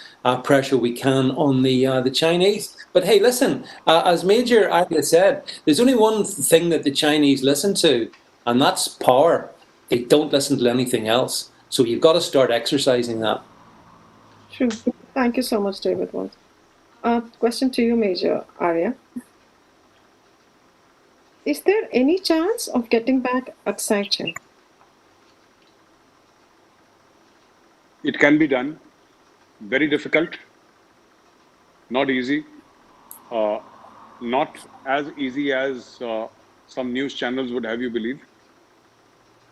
pressure we can on the Chinese. But hey, listen, as Major Arya said, there's only one thing that the Chinese listen to, and that's power. They don't listen to anything else. So you've got to start exercising that. True. Thank you so much, David Vance. Question to you, Major Arya. Is there any chance of getting back Aksai Chin? It can be done. Very difficult. Not easy. Not as easy as some news channels would have you believe.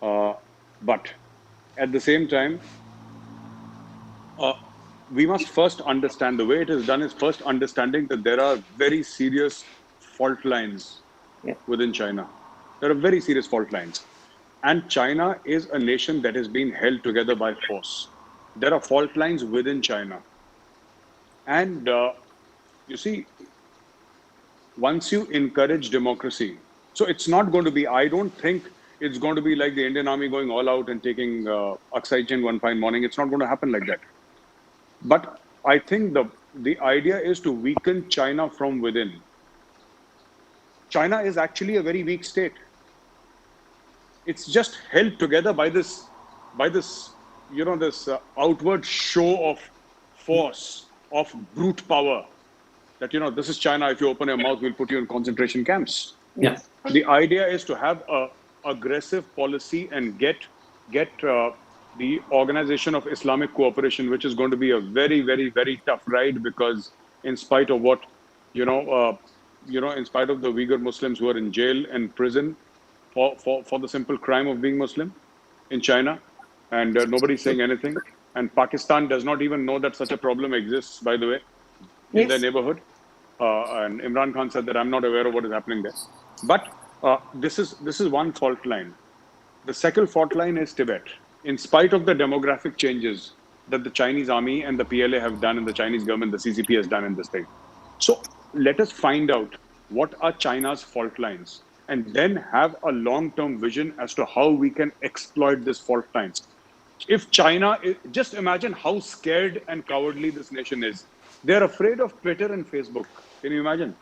But at the same time, we must first understand, the way it is done is first understanding that there are very serious fault lines within China. There are very serious fault lines. And China is a nation that is being held together by force. There are fault lines within China. And you see, once you encourage democracy, so it's not going to be, I don't think it's going to be like the Indian army going all out and taking Aksai Chin one fine morning. It's not going to happen like that. But I think the idea is to weaken China from within. China is actually a very weak state. It's just held together by this outward show of force, of brute power. That, this is China. If you open your mouth, we'll put you in concentration camps. Yeah. The idea is to have a aggressive policy and get the Organization of Islamic Cooperation, which is going to be a very, very, very tough ride, because in spite of what, in spite of the Uyghur Muslims who are in jail and prison for the simple crime of being Muslim in China, and nobody's saying anything. And Pakistan does not even know that such a problem exists, by the way, in their neighborhood. And Imran Khan said that I'm not aware of what is happening there. But this is one fault line. The second fault line is Tibet. In spite of the demographic changes that the Chinese army and the PLA have done, and the Chinese government, the CCP has done in this thing. So let us find out what are China's fault lines, and then have a long-term vision as to how we can exploit these fault lines. If China, just imagine how scared and cowardly this nation is. They're afraid of Twitter and Facebook. Can you imagine?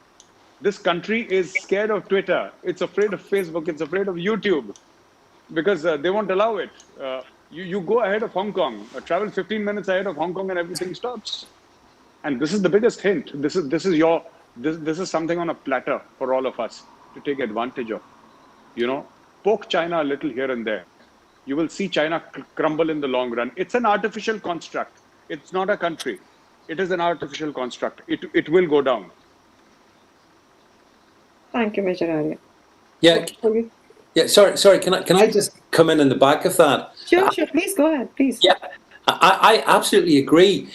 This country is scared of Twitter. It's afraid of Facebook. It's afraid of YouTube, because they won't allow it. You go ahead of Hong Kong, travel 15 minutes ahead of Hong Kong, and everything stops. And this is the biggest hint. This is something on a platter for all of us to take advantage of. Poke China a little here and there. You will see China crumble in the long run. It's an artificial construct. It's not a country. It is an artificial construct. It will go down. Thank you, Major Arya. Yeah. Yeah, sorry. Can I just come in the back of that? Sure. Please go ahead, please. Yeah, I absolutely agree.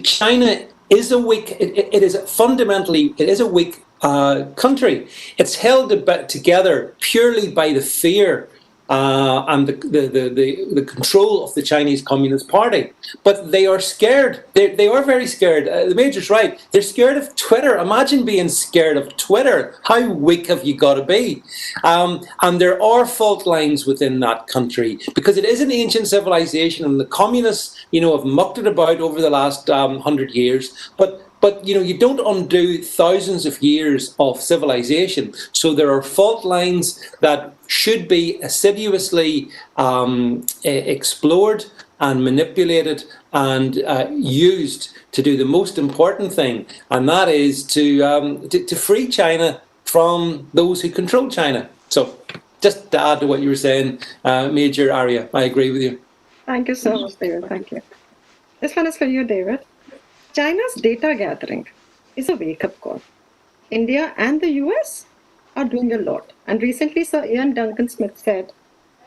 China is a weak. It is fundamentally a weak country. It's held together purely by the fear and the control of the Chinese Communist Party. But they are scared. They are very scared. The Major's right. They're scared of Twitter. Imagine being scared of Twitter. How weak have you got to be? And there are fault lines within that country because it is an ancient civilization, and the communists, have mucked it about over the last 100 years. But you don't undo thousands of years of civilization. So there are fault lines that should be assiduously explored and manipulated and used to do the most important thing, and that is to free China from those who control China. So just to add to what you were saying, Major Arya, I agree with you. Thank you so much, David. Thank you. This one is for you, David. China's data gathering is a wake-up call. India and the US are doing a lot. And recently, Sir Ian Duncan Smith said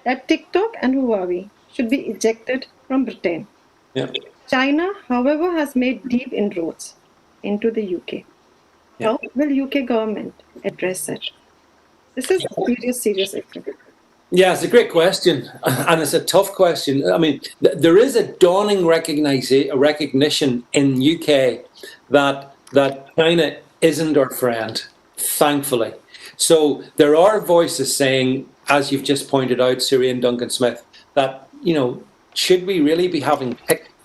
that TikTok and Huawei should be ejected from Britain. Yeah. China, however, has made deep inroads into the UK. Yeah. How will UK government address it? This is a serious issue. Yeah, it's a great question, and it's a tough question. I mean, there is a dawning recognition in UK that China isn't our friend, thankfully. So there are voices saying, as you've just pointed out, Sir Ian Duncan Smith, that should we really be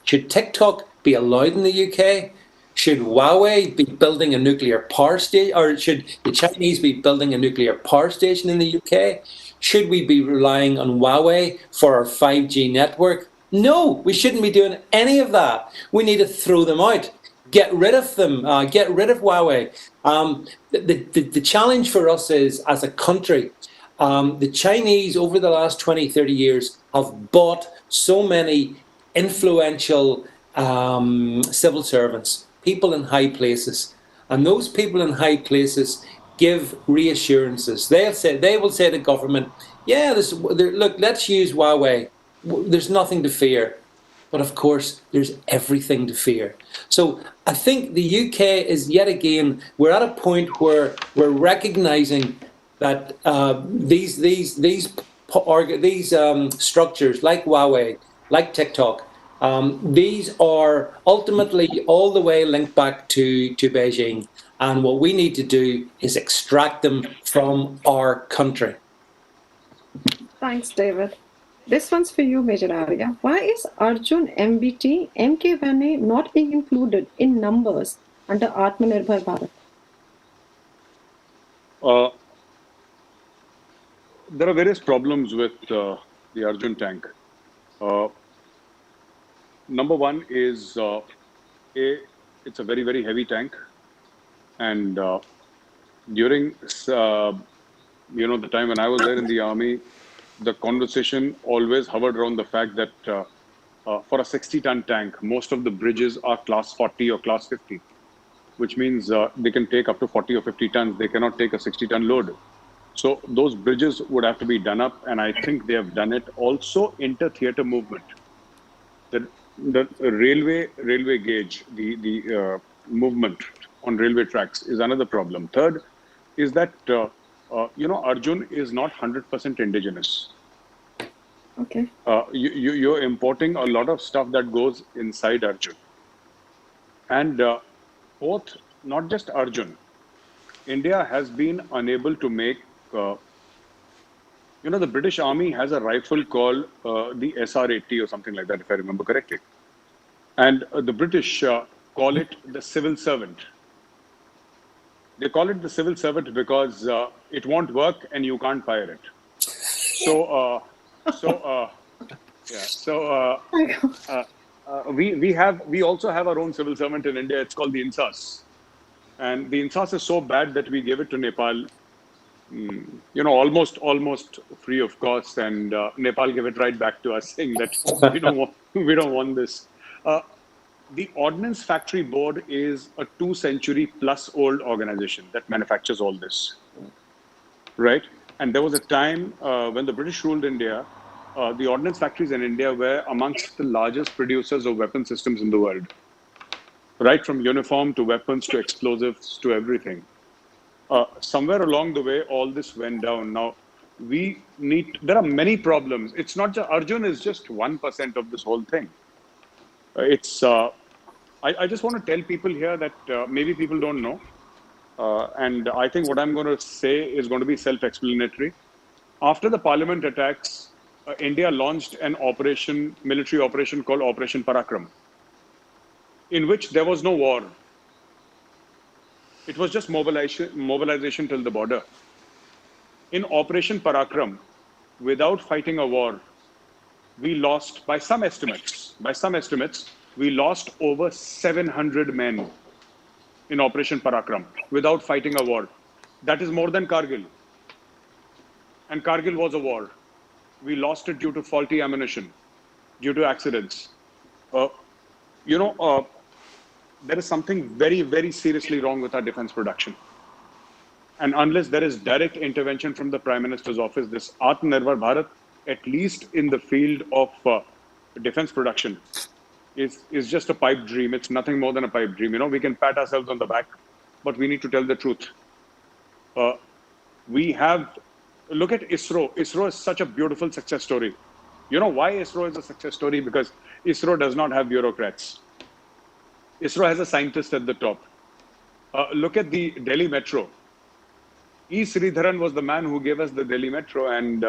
should TikTok be allowed in the UK? Should Huawei be building a nuclear power station, or should the Chinese be building a nuclear power station in the UK? Should we be relying on Huawei for our 5G network? No, we shouldn't be doing any of that. We need to throw them out. Get rid of them. Get rid of Huawei. The challenge for us is, as a country, the Chinese over the last 20, 30 years have bought so many influential civil servants, people in high places. And those people in high places give reassurances. They will say to government, yeah, look, let's use Huawei. There's nothing to fear. But of course, there's everything to fear. So I think the UK is yet again, we're at a point where we're recognizing that these structures like Huawei, like TikTok, these are ultimately all the way linked back to Beijing. And what we need to do is extract them from our country. Thanks, David. This one's for you, Major Arya. Why is Arjun, MBT, MK Vane not being included in numbers under Atmanirbhar Bharat? There are various problems with the Arjun tank. Number one is it's a very, very heavy tank. And during the time when I was there in the army, the conversation always hovered around the fact that for a 60-ton tank, most of the bridges are class 40 or class 50, which means they can take up to 40 or 50 tons. They cannot take a 60-ton load. So those bridges would have to be done up, and I think they have done it. Also, inter-theatre movement. The railway gauge, the movement on railway tracks is another problem. Third is that, Arjun is not 100% indigenous. Okay. You're importing a lot of stuff that goes inside Arjun. And fourth, not just Arjun. India has been unable to make, the British Army has a rifle called the SR-80 or something like that, if I remember correctly. And the British call it the civil servant. They call it the civil servant because it won't work and you can't fire it. We also have our own civil servant in India. It's called the INSAS, and the INSAS is so bad that we gave it to Nepal. Almost free of cost, and Nepal gave it right back to us, saying that we don't want this. The Ordnance Factory Board is a 2-century-plus old organization that manufactures all this, right? And there was a time when the British ruled India, the ordnance factories in India were amongst the largest producers of weapon systems in the world, right from uniform to weapons to explosives to everything. Somewhere along the way, all this went down. Now, there are many problems. It's not just, Arjun is just 1% of this whole thing. I just want to tell people here that maybe people don't know. And I think what I'm going to say is going to be self-explanatory. After the parliament attacks, India launched an military operation called Operation Parakram, in which there was no war. It was just mobilization till the border. In Operation Parakram, without fighting a war, we lost, by some estimates, we lost over 700 men in Operation Parakram without fighting a war. That is more than Kargil. And Kargil was a war. We lost it due to faulty ammunition, due to accidents. There is something very, very seriously wrong with our defense production. And unless there is direct intervention from the Prime Minister's office, this Atmanirbhar Bharat, at least in the field of defense production, is just a pipe dream. It's nothing more than a pipe dream. We can pat ourselves on the back, but we need to tell the truth. Look at ISRO. ISRO is such a beautiful success story. You know why ISRO is a success story? Because ISRO does not have bureaucrats. ISRO has a scientist at the top. Look at the Delhi Metro. E. Sridharan was the man who gave us the Delhi Metro, and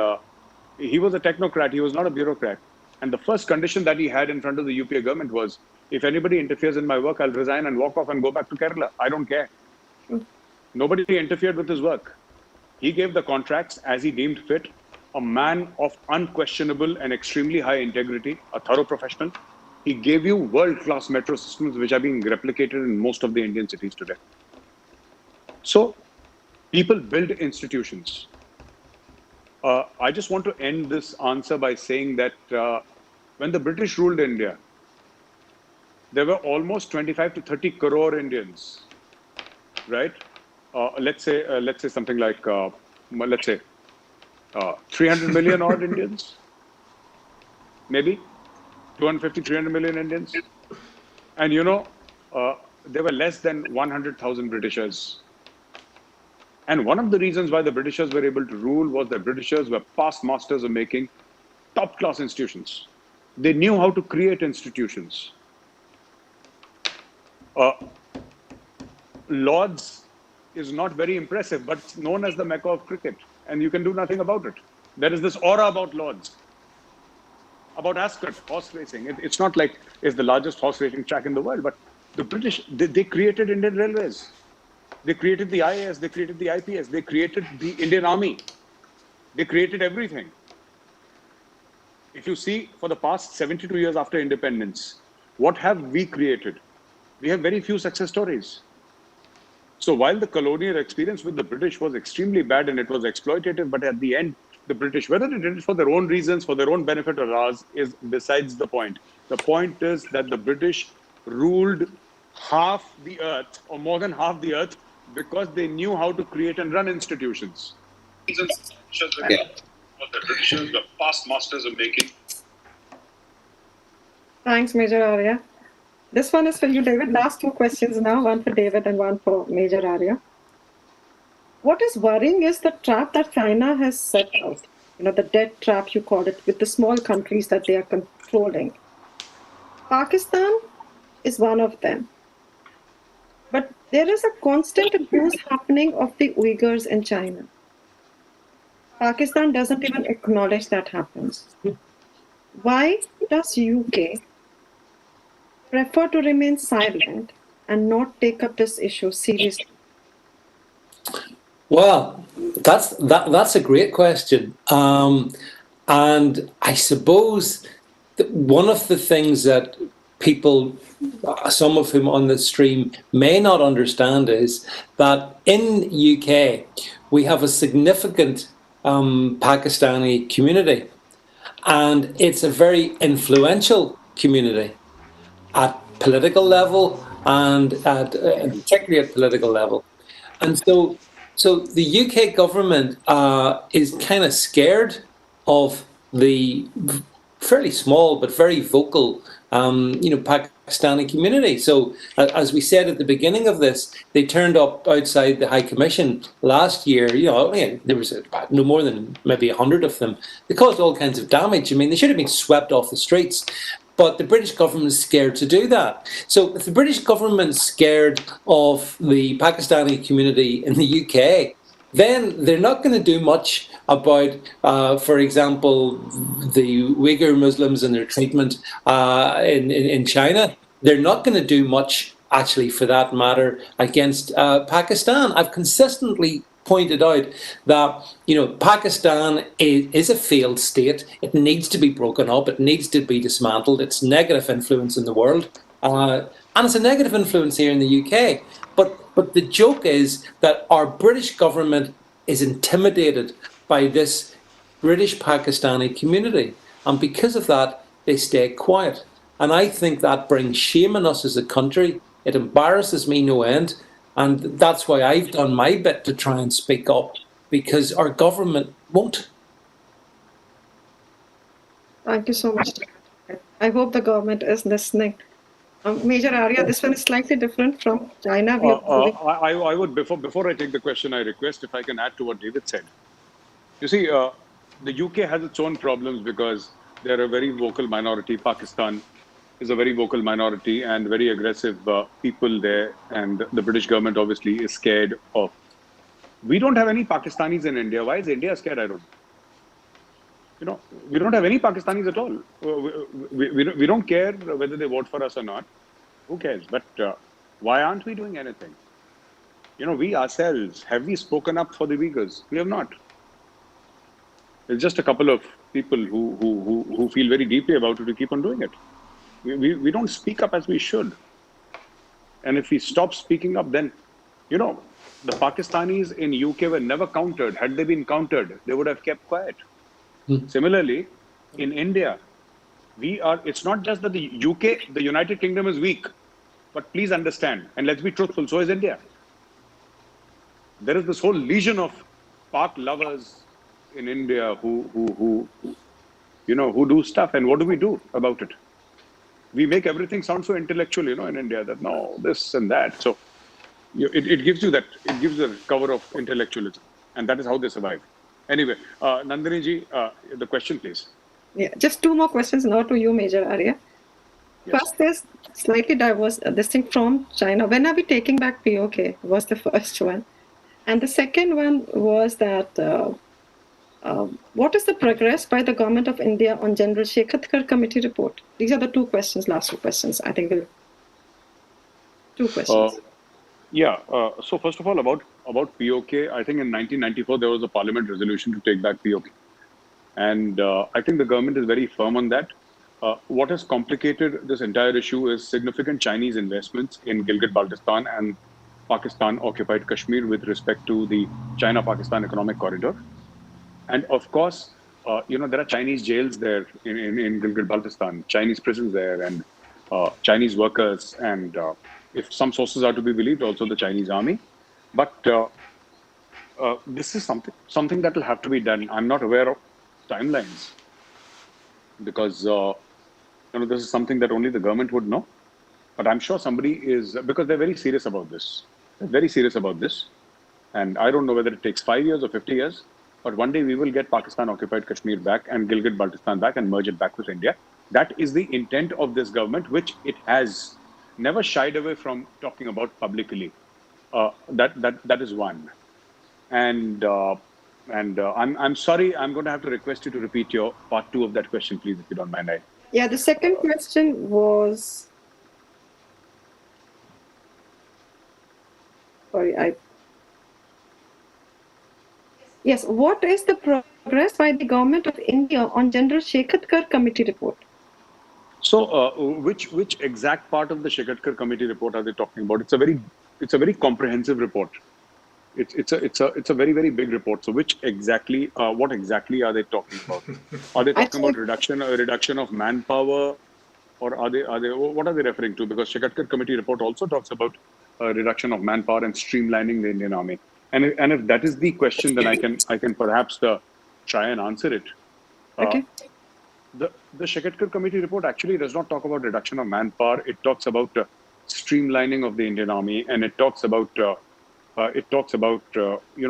he was a technocrat. He was not a bureaucrat. And the first condition that he had in front of the UPA government was, if anybody interferes in my work, I'll resign and walk off and go back to Kerala. I don't care. Nobody interfered with his work. He gave the contracts as he deemed fit, a man of unquestionable and extremely high integrity, a thorough professional. He gave you world-class metro systems which are being replicated in most of the Indian cities today. So, people build institutions. I just want to end this answer by saying that when the British ruled India, there were almost 25 to 30 crore Indians, right? Let's say something like, 300 million odd Indians, maybe 250, 300 million Indians. And there were less than 100,000 Britishers. And one of the reasons why the Britishers were able to rule was that Britishers were past masters of making top-class institutions. They knew how to create institutions. Lords is not very impressive, but it's known as the Mecca of cricket, and you can do nothing about it. There is this aura about Lords, about Ascot, horse racing. It's not like it's the largest horse racing track in the world, but the British, they created Indian Railways. They created the IAS, they created the IPS, they created the Indian Army. They created everything. If you see, for the past 72 years after independence, what have we created? We have very few success stories. So while the colonial experience with the British was extremely bad and it was exploitative, but at the end, the British, whether they did it for their own reasons, for their own benefit or ours, is besides the point. The point is that the British ruled half the earth, or more than half the earth, because they knew how to create and run institutions. The Britishers were past masters of making. Thanks, Major Arya. This one is for you, David. Last two questions now, one for David and one for Major Arya. What is worrying is the trap that China has set out, the death trap, you called it, with the small countries that they are controlling. Pakistan is one of them. But there is a constant abuse happening of the Uyghurs in China. Pakistan doesn't even acknowledge that happens. Why does UK prefer to remain silent and not take up this issue seriously? Well, that's a great question. And I suppose that one of the things that people, some of whom on the stream may not understand, is that in UK we have a significant Pakistani community, and it's a very influential community at political level and particularly at political level. And so the UK government is kind of scared of the fairly small but very vocal, Pakistani community. So, as we said at the beginning of this, they turned up outside the High Commission last year. There was no more than maybe 100 of them. They caused all kinds of damage. I mean, they should have been swept off the streets. But the British government is scared to do that. So if the British government's scared of the Pakistani community in the UK, then they're not going to do much about, for example, the Uyghur Muslims and their treatment in China. They're not going to do much, actually, for that matter, against Pakistan. I've consistently pointed out that Pakistan is a failed state. It needs to be broken up. It needs to be dismantled. It's negative influence in the world, and it's a negative influence here in the UK. But the joke is that our British government is intimidated by this British Pakistani community, and because of that, they stay quiet. And I think that brings shame on us as a country. It embarrasses me no end. And that's why I've done my bit to try and speak up, because our government won't. Thank you so much. I hope the government is listening. Major Arya, this one is slightly different from China. I would, before I take the question, I request if I can add to what David said. You see, the UK has its own problems because they're a very vocal minority. Pakistan is a very vocal minority and very aggressive people there, and the British government obviously is scared of. We don't have any Pakistanis in India. Why is India scared? I don't know. We don't have any Pakistanis at all. We don't care whether they vote for us or not. Who cares? But why aren't we doing anything? We ourselves, have we spoken up for the Uyghurs? We have not. It's just a couple of people who feel very deeply about it to keep on doing it. We don't speak up as we should. And if we stop speaking up, then, the Pakistanis in UK were never countered. Had they been countered, they would have kept quiet. Similarly, in India, it's not just that the UK, the United Kingdom is weak, but please understand, and let's be truthful, so is India. There is this whole legion of Pak lovers in India who do stuff. And what do we do about it? We make everything sound so intellectual, in India, that no, this and that. So it gives you that, it gives the cover of intellectualism, and that is how they survive. Anyway, Nandini ji, the question, please. Yeah, just two more questions now to you, Major Arya. Yes. First is slightly diverse, distinct from China. When are we taking back POK? Was the first one. And the second one was that what is the progress by the government of India on General Shekhatkar committee report? These are the two questions, last two questions. I think two questions. So first of all, about POK, I think in 1994 there was a parliament resolution to take back POK, and I think the government is very firm on that. What has complicated this entire issue is significant Chinese investments in Gilgit-Baltistan and Pakistan-occupied Kashmir with respect to the China-Pakistan economic corridor. And of course, there are Chinese jails there in Gilgit-Baltistan, Chinese prisons there, and Chinese workers, and if some sources are to be believed, also the Chinese army. But this is something that will have to be done. I'm not aware of timelines because this is something that only the government would know. But I'm sure somebody is, because they're very serious about this. They're very serious about this. And I don't know whether it takes 5 years or 50 years, but one day we will get Pakistan-occupied Kashmir back and Gilgit-Baltistan back and merge it back with India. That is the intent of this government, which it has never shied away from talking about publicly. That is one. And I'm sorry, I'm going to have to request you to repeat your part 2 of that question, please, if you don't mind. Yeah, the second question was... Sorry, Yes, what is the progress by the government of India on General Shekhatkar committee report? So, which exact part of the Shekhatkar committee report are they talking about? It's a very comprehensive report. It's a very, very big report. So, what exactly are they talking about? Are they talking about reduction of manpower, or are they what are they referring to? Because Shekhatkar committee report also talks about reduction of manpower and streamlining the Indian army. And if that is the question, then I can perhaps try and answer it. Okay. the Shekatkar Committee report actually does not talk about reduction of manpower. It talks about streamlining of the Indian Army, and it talks about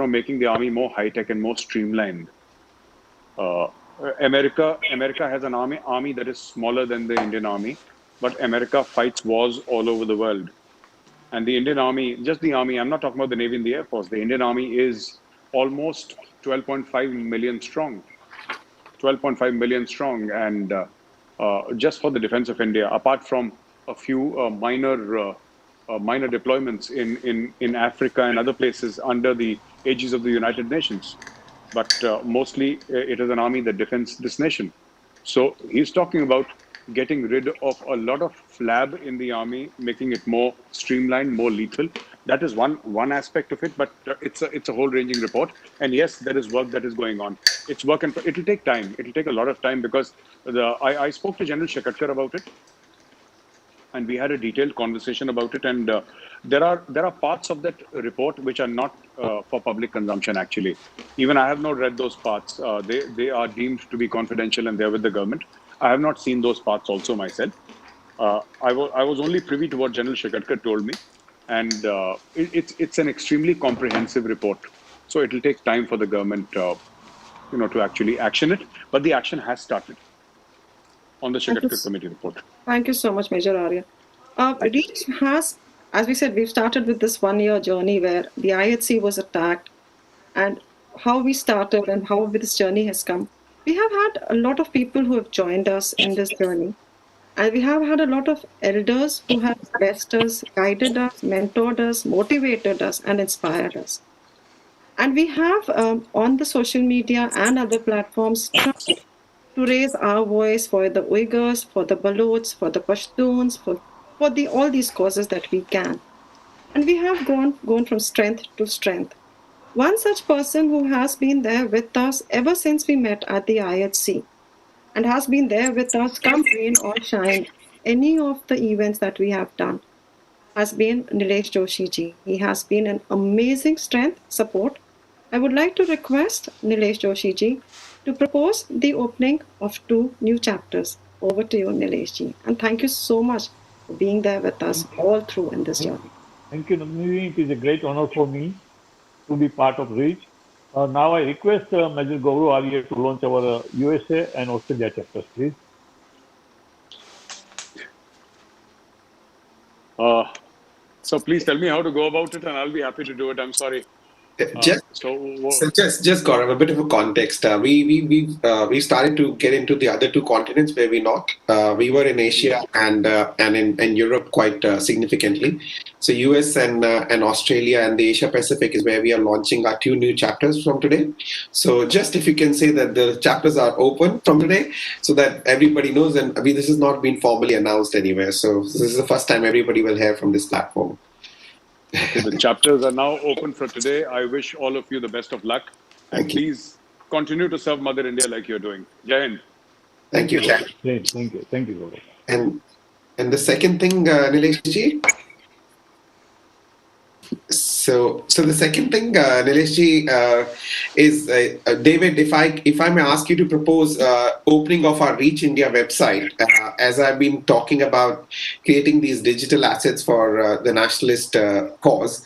making the army more high tech and more streamlined. America has an army that is smaller than the Indian Army, but America fights wars all over the world. And the Indian Army, just the Army, I'm not talking about the Navy and the Air Force, the Indian Army is almost 12.5 million strong. 12.5 million strong, and just for the defense of India, apart from a few minor deployments in Africa and other places under the aegis of the United Nations. But mostly it is an army that defends this nation. So he's talking about getting rid of a lot of flab in the army, making it more streamlined, more lethal. That is one aspect of it, but it's a whole ranging report. And yes, there is work that is going on. It's work, and it'll take time. It'll take a lot of time, because I spoke to General Shekatkar about it, and we had a detailed conversation about it. And there are parts of that report which are not for public consumption. Actually, even I have not read those parts. They are deemed to be confidential, and they're with the government. I have not seen those parts also myself. I was only privy to what General Shekatkar told me, and it's an extremely comprehensive report. So it will take time for the government, to actually action it. But the action has started on the Shekatkar Committee report. Thank you so much, Major Arya. Reach has, as we said, we've started with this 1-year journey where the IHC was attacked, and how we started and how this journey has come. We have had a lot of people who have joined us in this journey. And we have had a lot of elders who have blessed us, guided us, mentored us, motivated us, and inspired us. And we have, on the social media and other platforms, tried to raise our voice for the Uyghurs, for the Balochs, for the Pashtuns, for all these causes that we can. And we have gone from strength to strength. One such person who has been there with us ever since we met at the IHC, and has been there with us, come rain or shine, any of the events that we have done, has been Nilesh Joshi ji. He has been an amazing strength, support. I would like to request Nilesh Joshi ji to propose the opening of 2 new chapters. Over to you, Nilesh ji. And thank you so much for being there with us all through in this journey. Thank you, Nandini. It is a great honor for me to be part of REACH. Now I request Major GAURAV Arya to launch our USA and Australia chapters, please. So please tell me how to go about it, and I'll be happy to do it. I'm sorry. Just Gaurav, a bit of a context. We started to get into the other 2 continents where we're not. We were in Asia and in Europe quite significantly. So US and Australia and the Asia Pacific is where we are launching our 2 new chapters from today. So just if you can say that the chapters are open from today, so that everybody knows. And this has not been formally announced anywhere. So this is the first time everybody will hear from this platform. Okay, the chapters are now open for today. I wish all of you the best of luck. And please continue to serve Mother India like you're doing. Jai Hind. Thank you, Jack. Thank you, And Gaurav. the second thing, Nilesh ji. So the second thing, Nilesh ji, is David. If I may ask you to propose opening of our Reach India website, as I've been talking about creating these digital assets for the nationalist cause,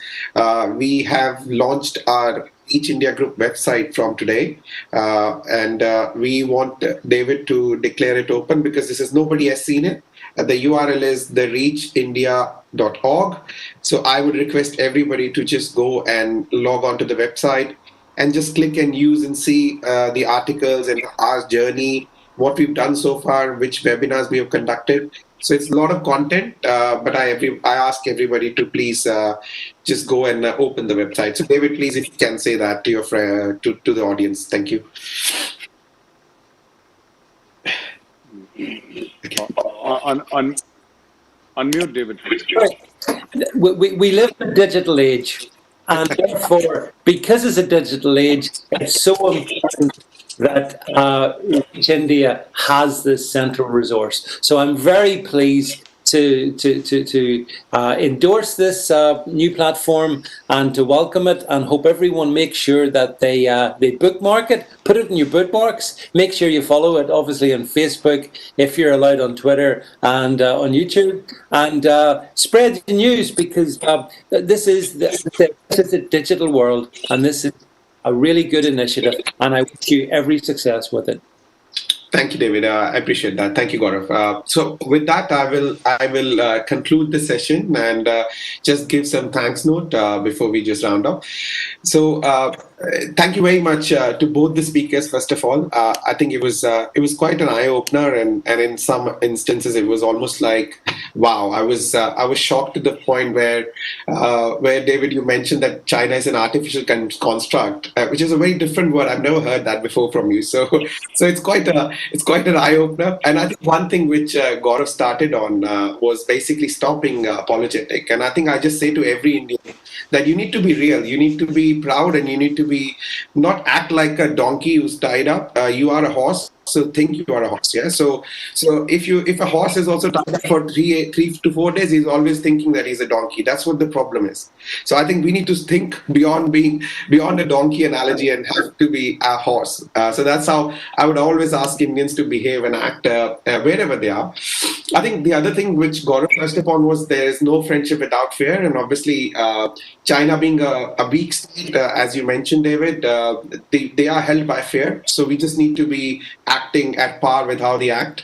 we have launched our Reach India Group website from today, and we want David to declare it open because nobody has seen it. The URL is thereachindia.org. So I would request everybody to just go and log on to the website and just click and use and see the articles and our journey, what we've done so far, which webinars we have conducted. So it's a lot of content, but I ask everybody to please just go and open the website. So David, please, if you can say that to your friend, to the audience. Thank you. Unmute David. We live in a digital age, and therefore, because it's a digital age, it's so important that Reach India has this central resource. So I'm very pleased to endorse this new platform and to welcome it, and hope everyone makes sure that they bookmark it, put it in your bookmarks. Make sure you follow it, obviously, on Facebook, if you're allowed, on Twitter and on YouTube, and spread the news, because this is a digital world, and this is a really good initiative, and I wish you every success with it. Thank you, David. I appreciate that. Thank you, Gaurav. So with that, I will conclude the session and just give some thanks note before we just round up. So thank you very much to both the speakers. First of all, I think it was quite an eye opener, and in some instances it was almost like, wow. I was shocked to the point where David, you mentioned that China is an artificial construct, which is a very different word. I've never heard that before from you. So it's quite an eye opener. And I think one thing which Gaurav started on was basically stopping apologetic. And I think I just say to every Indian that you need to be real, you need to be proud, and you need to be not act like a donkey who's tied up. You are a horse, so think you are a horse. Yeah. So if a horse is also tied up for 3 to 4 days, he's always thinking that he's a donkey. That's what the problem is. So I think we need to think beyond a donkey analogy and have to be a horse. So that's how I would always ask Indians to behave and act wherever they are. I think the other thing which Gaurav touched upon was there is no friendship without fear, and obviously China being a weak state, as you mentioned, David, they are held by fear. So we just need to be acting at par with how they act.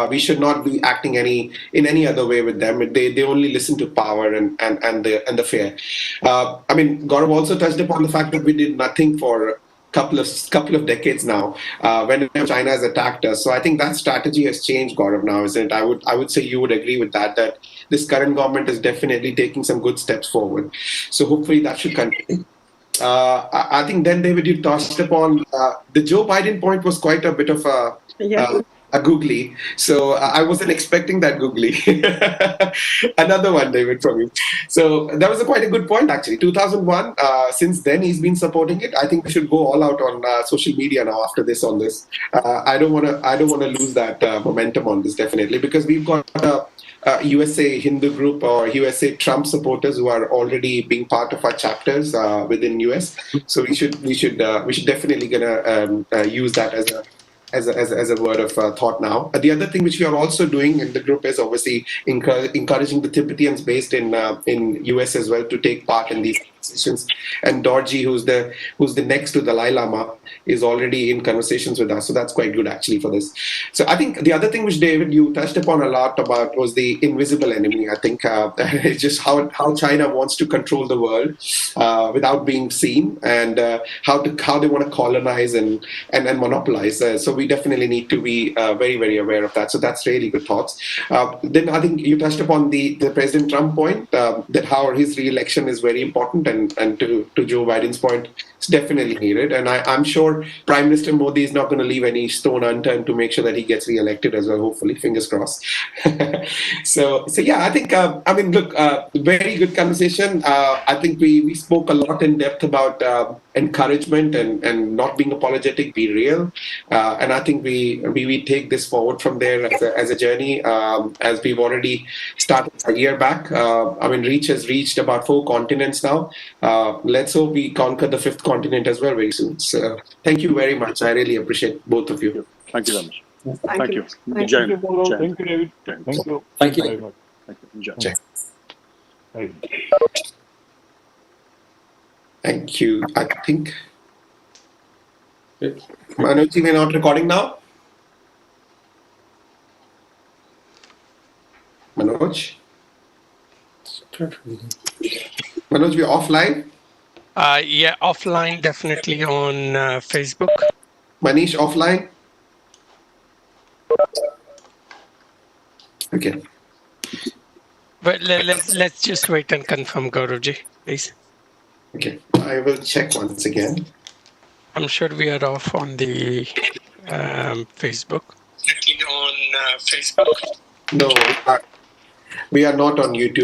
We should not be acting in any other way with them. They only listen to power and the fear. I mean, Gaurav also touched upon the fact that we did nothing for couple of decades now whenever China has attacked us. So I think that strategy has changed, Gaurav, now, isn't it? I would say you would agree with that this current government is definitely taking some good steps forward. So hopefully that should continue. I think then, David, you touched upon the Joe Biden point was quite a bit of a googly. So I wasn't expecting that googly. Another one, David, from you. So that was quite a good point, actually. 2001, since then he's been supporting it. I think we should go all out on social media now after this on this. I don't want to lose that momentum on this, definitely, because we've got USA Hindu group or USA Trump supporters who are already being part of our chapters within US. So we should definitely gonna use that as a word of thought now. The other thing which we are also doing in the group is obviously encouraging the Tibetans based in US as well to take part in these conversations. And Dorji, who's the next to the Dalai Lama, is already in conversations with us. So that's quite good actually for this. So I think the other thing which, David, you touched upon a lot about was the invisible enemy. I think it's just how China wants to control the world without being seen, and how they want to colonize and monopolize. So we definitely need to be very, very aware of that. So that's really good thoughts. Then I think you touched upon the President Trump point, that how his re-election is very important, and to Joe Biden's point, it's definitely needed. And I'm sure Prime Minister Modi is not going to leave any stone unturned to make sure that he gets re-elected as well, hopefully, fingers crossed. So yeah, I think, I mean, look, very good conversation. I think we spoke a lot in depth about encouragement and not being apologetic, be real. And I think we take this forward from there as a journey, as we've already started a year back. I mean, Reach has reached about 4 continents now. Let's hope we conquer the 5th continent as well very soon. So thank you very much. I really appreciate both of you. Thank you very much. Thank you. Thank you, Gaurav. Thank you, David. Thank you. Thank you very much. Thank you. Thank you. Thank you. I think Manoj, we're not recording now. Manoj, we're offline. Yeah, offline, definitely on Facebook. Manish, offline. Okay. But let's just wait and confirm, Gauravji, please. Okay. I will check once again. I'm sure we are off on the Facebook. On Facebook. No, we are not on YouTube.